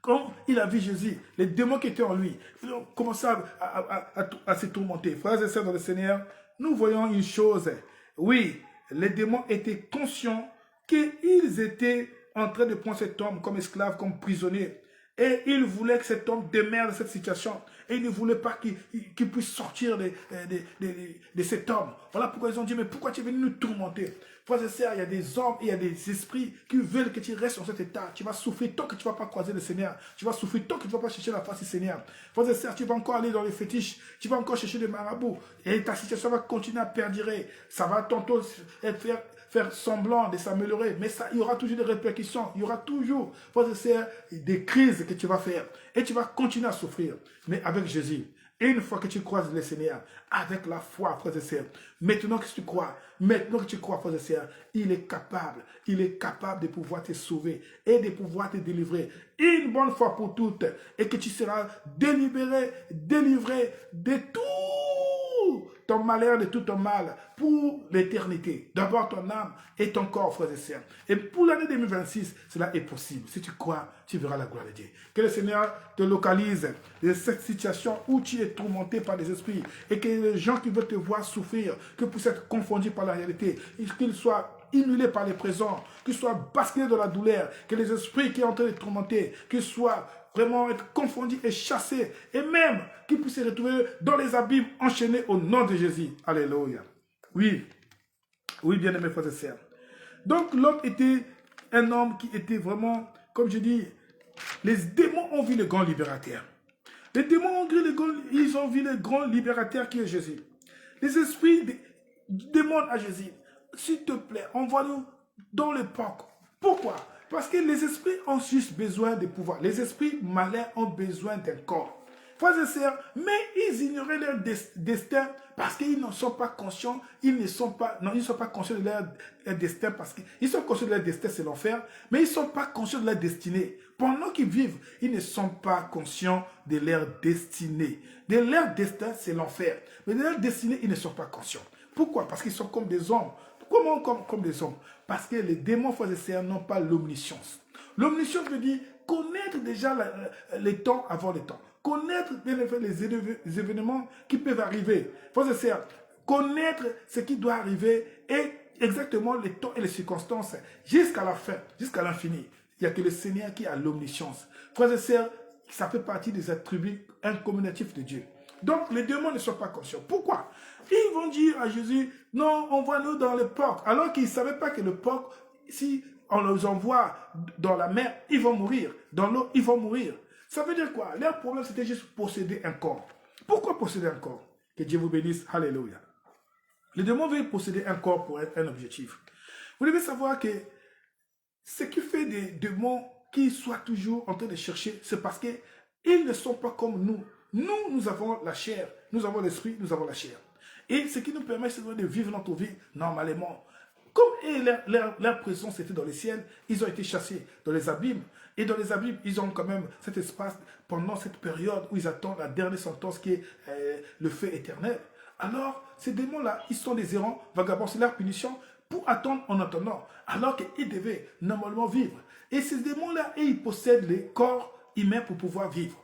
quand il a vu Jésus, les démons qui étaient en lui, ils ont commencé à se tourmenter. Frères et sœurs dans le Seigneur, nous voyons une chose. Oui, les démons étaient conscients qu'ils étaient en train de prendre cet homme comme esclave, comme prisonnier. Et ils voulaient que cet homme demeure dans cette situation. Et ils ne voulaient pas qu'il puisse sortir de cet homme. Voilà pourquoi ils ont dit, mais pourquoi tu es venu nous tourmenter? Frères et sœurs, il y a des hommes, il y a des esprits qui veulent que tu restes dans cet état. Tu vas souffrir tant que tu ne vas pas croiser le Seigneur. Tu vas souffrir tant que tu ne vas pas chercher la face du Seigneur. Frères et sœurs, tu vas encore aller dans les fétiches. Tu vas encore chercher des marabouts. Et ta situation va continuer à perdurer. Ça va tantôt faire semblant de s'améliorer. Mais il y aura toujours des répercussions. Il y aura toujours, frères et sœurs, des crises que tu vas faire. Et tu vas continuer à souffrir. Mais avec Jésus. Et une fois que tu croises le Seigneur, avec la foi, frères et sœurs, maintenant que tu crois, frères et sœurs, il est capable de pouvoir te sauver et de pouvoir te délivrer une bonne fois pour toutes, et que tu seras délivré de tout ton malheur, de tout ton mal, pour l'éternité. D'abord ton âme et ton corps, frères et sœurs. Et pour l'année 2026, cela est possible. Si tu crois, tu verras la gloire de Dieu. Que le Seigneur te localise de cette situation où tu es tourmenté par des esprits, et que les gens qui veulent te voir souffrir, que puissent être confondus par la réalité, qu'ils soient inulés par les présents, qu'ils soient basculés dans la douleur, que les esprits qui sont en train de tourmenter, qu'ils soient vraiment être confondus et chassés, et même qu'ils puissent se retrouver dans les abîmes enchaînés au nom de Jésus. Alléluia. Oui, bien-aimés frères et sœurs. Donc l'homme était un homme qui était vraiment, comme je dis, les démons ont vu le grand libérateur. Les démons ont vu ils ont vu le grand libérateur qui est Jésus. Les esprits demande à Jésus, s'il te plaît, envoie-nous dans l'époque. Pourquoi? Parce que les esprits ont juste besoin de pouvoir. Les esprits malins ont besoin d'un corps. Frères et sœurs, mais ils ignoraient leur destin parce qu'ils ne sont pas conscients, ils ne sont pas conscients de leur destin parce qu'ils sont conscients de leur destin, c'est l'enfer, mais ils ne sont pas conscients de leur destinée. Pendant qu'ils vivent, ils ne sont pas conscients de leur destinée. De leur destin, c'est l'enfer. Mais de leur destinée, ils ne sont pas conscients. Pourquoi? Parce qu'ils sont comme des hommes. Comment comme des hommes? Parce que les démons, frères et sœurs, n'ont pas l'omniscience. L'omniscience veut dire connaître déjà les temps avant les temps. Connaître les événements qui peuvent arriver. Frères et sœurs, connaître ce qui doit arriver et exactement les temps et les circonstances jusqu'à la fin, jusqu'à l'infini. Il n'y a que le Seigneur qui a l'omniscience. Frères et sœurs, ça fait partie des attributs incommunicatifs de Dieu. Donc, les démons ne sont pas conscients. Pourquoi? Ils vont dire à Jésus, non, envoie-nous dans le porc. Alors qu'ils ne savaient pas que le porc, si on les envoie dans la mer, ils vont mourir. Dans l'eau, ils vont mourir. Ça veut dire quoi? Leur problème, c'était juste posséder un corps. Pourquoi posséder un corps? Que Dieu vous bénisse. Alléluia. Les démons veulent posséder un corps pour être un objectif. Vous devez savoir que ce qui fait des démons qui soient toujours en train de chercher, c'est parce qu'ils ne sont pas comme nous. Nous avons la chair, nous avons l'esprit, nous avons la chair. Et ce qui nous permet, c'est de vivre notre vie normalement. Comme leur présence était dans les ciels, ils ont été chassés dans les abîmes. Et dans les abîmes, ils ont quand même cet espace pendant cette période où ils attendent la dernière sentence qui est le feu éternel. Alors, ces démons-là, ils sont des errants, vagabonds, c'est leur punition pour attendre en attendant, alors qu'ils devaient normalement vivre. Et ces démons-là, ils possèdent les corps humains pour pouvoir vivre.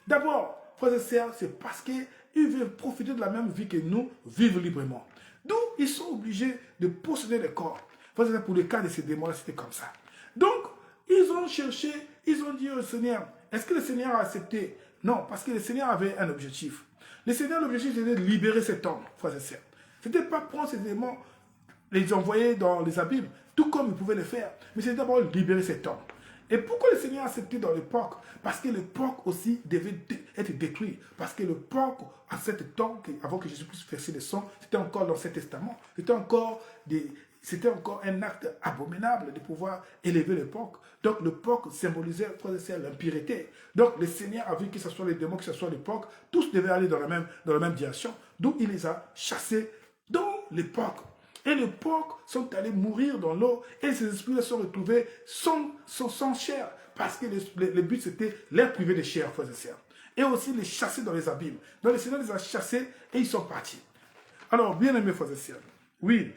D'abord, frères et sœurs, c'est parce qu'ils veulent profiter de la même vie que nous, vivre librement. D'où ils sont obligés de posséder les corps. Pour le cas de ces démons-là, c'était comme ça. Donc, ils ont cherché, ils ont dit au Seigneur, est-ce que le Seigneur a accepté? Non, parce que le Seigneur avait un objectif. Le Seigneur, l'objectif, c'était de libérer cet homme, frères et sœurs. C'était pas prendre ces démons, les envoyer dans les abîmes, tout comme il pouvait le faire. Mais c'était d'abord libérer cet homme. Et pourquoi le Seigneur a accepté dans le porc? Parce que le porc aussi devait être détruit. Parce que le porc, à ce temps, avant que Jésus puisse verser le sang, c'était encore dans l'Ancien Testament. C'était encore un acte abominable de pouvoir élever le porc. Donc le porc symbolisait l'impureté. Donc le Seigneur a vu que ce soit les démons, que ce soit les porcs, tous devaient aller dans la même direction. Donc il les a chassés dans les porcs. Et les porcs sont allés mourir dans l'eau et ces esprits sont retrouvés sans chair. Parce que le but c'était les priver de chair, frères et sœurs. Et aussi les chasser dans les abîmes. Donc le Seigneur les a chassés et ils sont partis. Alors, bien aimés frères et sœurs, oui,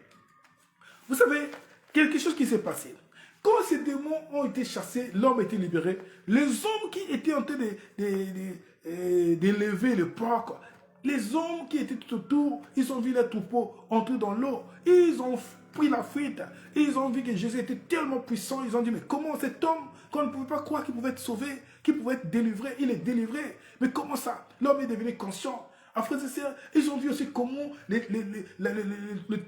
vous savez, quelque chose qui s'est passé. Quand ces démons ont été chassés, l'homme a été libéré. Les hommes qui étaient en train d'élever le porc, les hommes qui étaient tout autour, ils ont vu les troupeaux entrer dans l'eau. Ils ont pris la fuite. Ils ont vu que Jésus était tellement puissant. Ils ont dit, mais comment cet homme, qu'on ne pouvait pas croire qu'il pouvait être sauvé, qu'il pouvait être délivré, il est délivré. Mais comment ça? L'homme est devenu conscient. Après, ils ont vu aussi comment les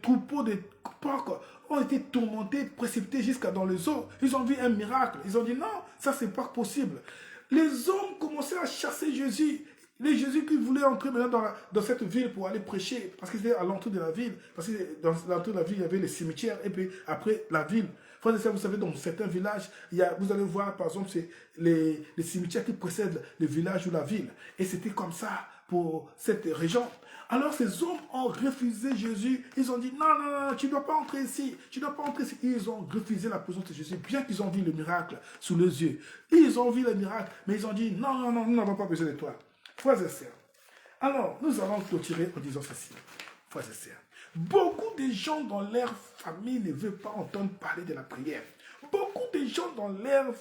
troupeaux de porcs ont été tourmentés, précipités jusqu'à dans les eaux. Ils ont vu un miracle. Ils ont dit, non, ça c'est pas possible. Les hommes commençaient à chasser Jésus. Les Jésus qui voulait entrer maintenant dans cette ville pour aller prêcher, parce que c'était à l'entrée de la ville, parce que dans l'entrée de la ville, il y avait les cimetières, et puis après la ville. Frères et sœurs, vous savez, dans certains villages, vous allez voir, par exemple, c'est les cimetières qui précèdent le village ou la ville. Et c'était comme ça pour cette région. Alors ces hommes ont refusé Jésus. Ils ont dit, non, non, non, tu ne dois pas entrer ici. Tu ne dois pas entrer ici. Ils ont refusé la présence de Jésus, bien qu'ils ont vu le miracle sous les yeux. Ils ont vu le miracle, mais ils ont dit, non, non, non, nous n'avons pas besoin de toi. Frères et sœurs, alors nous allons clôturer en disant ceci. Frères et sœurs, beaucoup de gens dans leur famille ne veulent pas entendre parler de la prière. Beaucoup de gens dans leur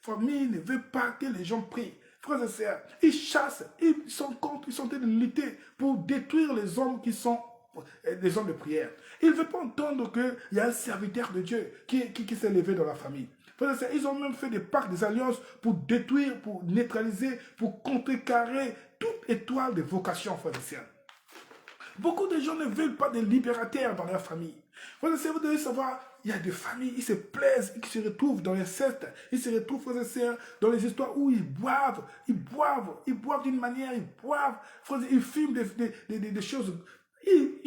famille ne veulent pas que les gens prient. Frères et sœurs, ils chassent, ils sont contre, ils sont en train de lutter pour détruire les hommes qui sont des hommes de prière. Ils ne veulent pas entendre qu'il y a un serviteur de Dieu qui s'est levé dans la famille. Ils ont même fait des pactes, des alliances pour détruire, pour neutraliser, pour contrecarrer toute étoile de vocation, frères et sœurs. Beaucoup de gens ne veulent pas de libérateurs dans leur famille. Frères et sœurs, vous devez savoir, il y a des familles, ils se plaisent, ils se retrouvent dans les sectes, ils se retrouvent, frères et sœurs, dans les histoires où ils boivent d'une manière, ils boivent, frères, ils fument des choses.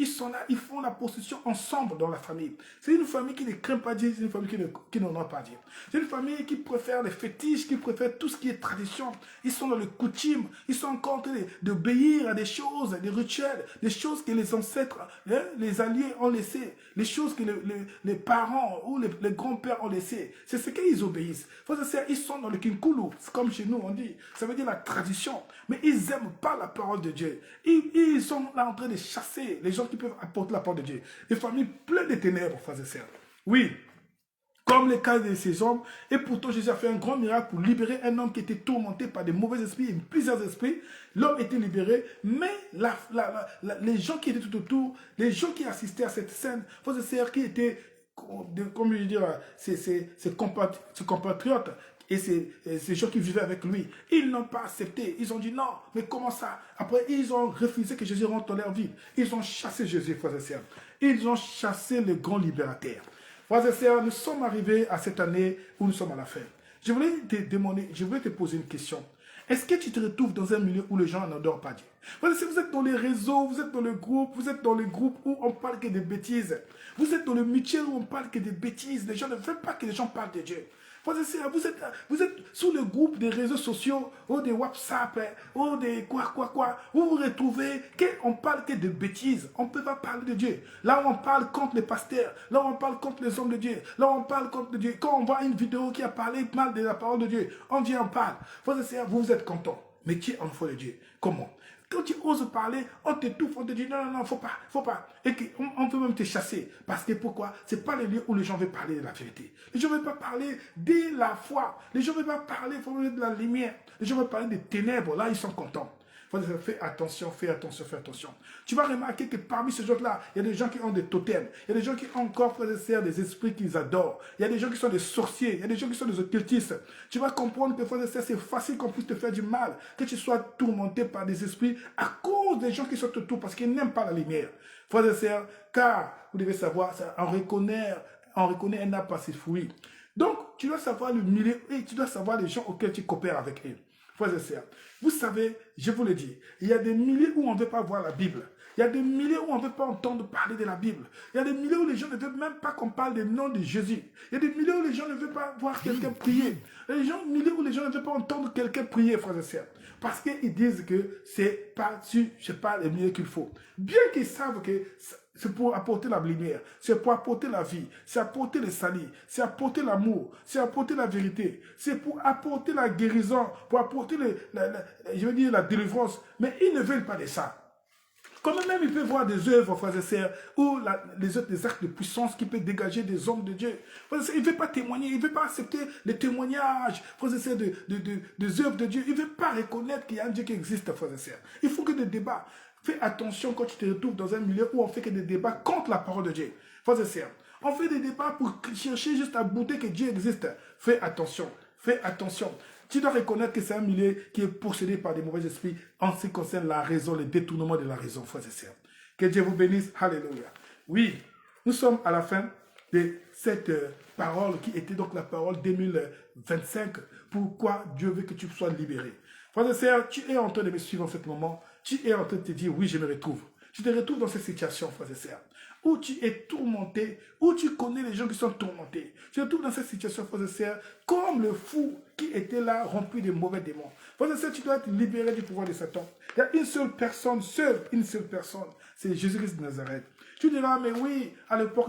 Ils sont là, ils font la possession ensemble dans la famille. C'est une famille qui ne craint pas Dieu, c'est une famille qui n'honore pas Dieu. C'est une famille qui préfère les fétiches, qui préfère tout ce qui est tradition. Ils sont dans les coutumes, ils sont encore en train d'obéir à des choses, des rituels, des choses que les ancêtres, les alliés ont laissées, les choses que les parents ou les grands-pères ont laissées. C'est ce qu'ils obéissent. Ils sont dans le kinkulu, comme chez nous on dit. Ça veut dire la tradition. Mais ils n'aiment pas la parole de Dieu. Ils sont là en train de chasser les gens qui peuvent apporter la parole de Dieu. Les familles pleines de ténèbres, frères et sœurs. Oui, comme le cas de ces hommes. Et pourtant, Jésus a fait un grand miracle pour libérer un homme qui était tourmenté par des mauvais esprits et plusieurs esprits. L'homme était libéré, mais les gens qui étaient tout autour, les gens qui assistaient à cette scène, frères et sœurs, qui étaient, comme je veux dire, ses compatriotes, et ces gens qui vivaient avec lui, ils n'ont pas accepté. Ils ont dit non, mais comment ça? Après, ils ont refusé que Jésus rentre dans leur vie. Ils ont chassé Jésus, frères et sœurs. Ils ont chassé le grand libérateur. Frères et sœurs, nous sommes arrivés à cette année où nous sommes à la fin. Je voulais te poser une question. Est-ce que tu te retrouves dans un milieu où les gens n'adorent pas Dieu? Si vous êtes dans les réseaux, vous êtes dans le groupe, vous êtes dans les groupes où on parle que de bêtises. Vous êtes dans le mutuel où on parle que de bêtises. Les gens ne veulent pas que les gens parlent de Dieu. Vous êtes sous le groupe des réseaux sociaux, ou des WhatsApp, ou des quoi. Vous vous retrouvez qu'on parle que de bêtises. On ne peut pas parler de Dieu. Là où on parle contre les pasteurs, là où on parle contre les hommes de Dieu, là où on parle contre Dieu. Quand on voit une vidéo qui a parlé mal de la parole de Dieu, on vient, on parle. Vous êtes content. Mais tu es enfant de Dieu. Comment? Quand tu oses parler, on t'étouffe, on te dit non, faut pas. Et on peut même te chasser. Parce que pourquoi? Ce n'est pas le lieu où les gens veulent parler de la vérité. Les gens ne veulent pas parler de la foi. Les gens ne veulent pas parler de la lumière. Les gens veulent parler des ténèbres. Là, ils sont contents. Fais attention. Tu vas remarquer que parmi ces gens-là, il y a des gens qui ont des totems. Il y a des gens qui ont encore, frères et sœurs, des esprits qu'ils adorent. Il y a des gens qui sont des sorciers. Il y a des gens qui sont des occultistes. Tu vas comprendre que, frères et sœurs, c'est facile qu'on puisse te faire du mal. Que tu sois tourmenté par des esprits à cause des gens qui sont autour parce qu'ils n'aiment pas la lumière. Frères et sœurs, car, vous devez savoir, on reconnaît un arbre par ses fruits. Donc, tu dois savoir le milieu et tu dois savoir les gens auxquels tu coopères avec eux. Frères et sœurs, vous savez, je vous le dis, il y a des milliers où on ne veut pas voir la Bible. Il y a des milliers où on ne veut pas entendre parler de la Bible. Il y a des milliers où les gens ne veulent même pas qu'on parle du nom de Jésus. Il y a des milliers où les gens ne veulent pas voir quelqu'un prier. Il y a des milliers où les gens ne veulent pas entendre quelqu'un prier, frères et sœurs. Parce qu'ils disent que c'est pas le milieu qu'il faut. Bien qu'ils savent que c'est pour apporter la lumière, c'est pour apporter la vie, c'est apporter le salut, c'est apporter l'amour, c'est apporter la vérité, c'est pour apporter la guérison, pour apporter la délivrance. Mais ils ne veulent pas de ça. Quand même, ils peuvent voir des œuvres, frères et sœurs, ou des actes de puissance qui peuvent dégager des hommes de Dieu. Frères et sœurs, ils ne veulent pas témoigner, ils ne veulent pas accepter les témoignages, frères et sœurs, des œuvres de Dieu. Ils ne veulent pas reconnaître qu'il y a un Dieu qui existe, frères et sœurs. Il faut que des débats. Fais attention quand tu te retrouves dans un milieu où on fait que des débats contre la parole de Dieu. Frères et sœurs, on fait des débats pour chercher juste à bouter que Dieu existe. Fais attention. Tu dois reconnaître que c'est un milieu qui est possédé par des mauvais esprits en ce qui concerne la raison, le détournement de la raison, frères et sœurs. Que Dieu vous bénisse. Alléluia. Oui, nous sommes à la fin de cette parole qui était donc la parole 2025. Pourquoi Dieu veut que tu sois libéré. Frères et sœurs, tu es en train de me suivre en ce moment. Tu es en train de te dire, oui, je me retrouve. Tu te retrouves dans cette situation, frères et sœurs, où tu es tourmenté, où tu connais les gens qui sont tourmentés. Tu te retrouves dans cette situation, frères et sœurs, comme le fou qui était là, rempli de mauvais démons. Frères et sœurs, tu dois être libéré du pouvoir de Satan. Il y a une seule personne, c'est Jésus-Christ de Nazareth. Tu diras, mais oui, à l'époque,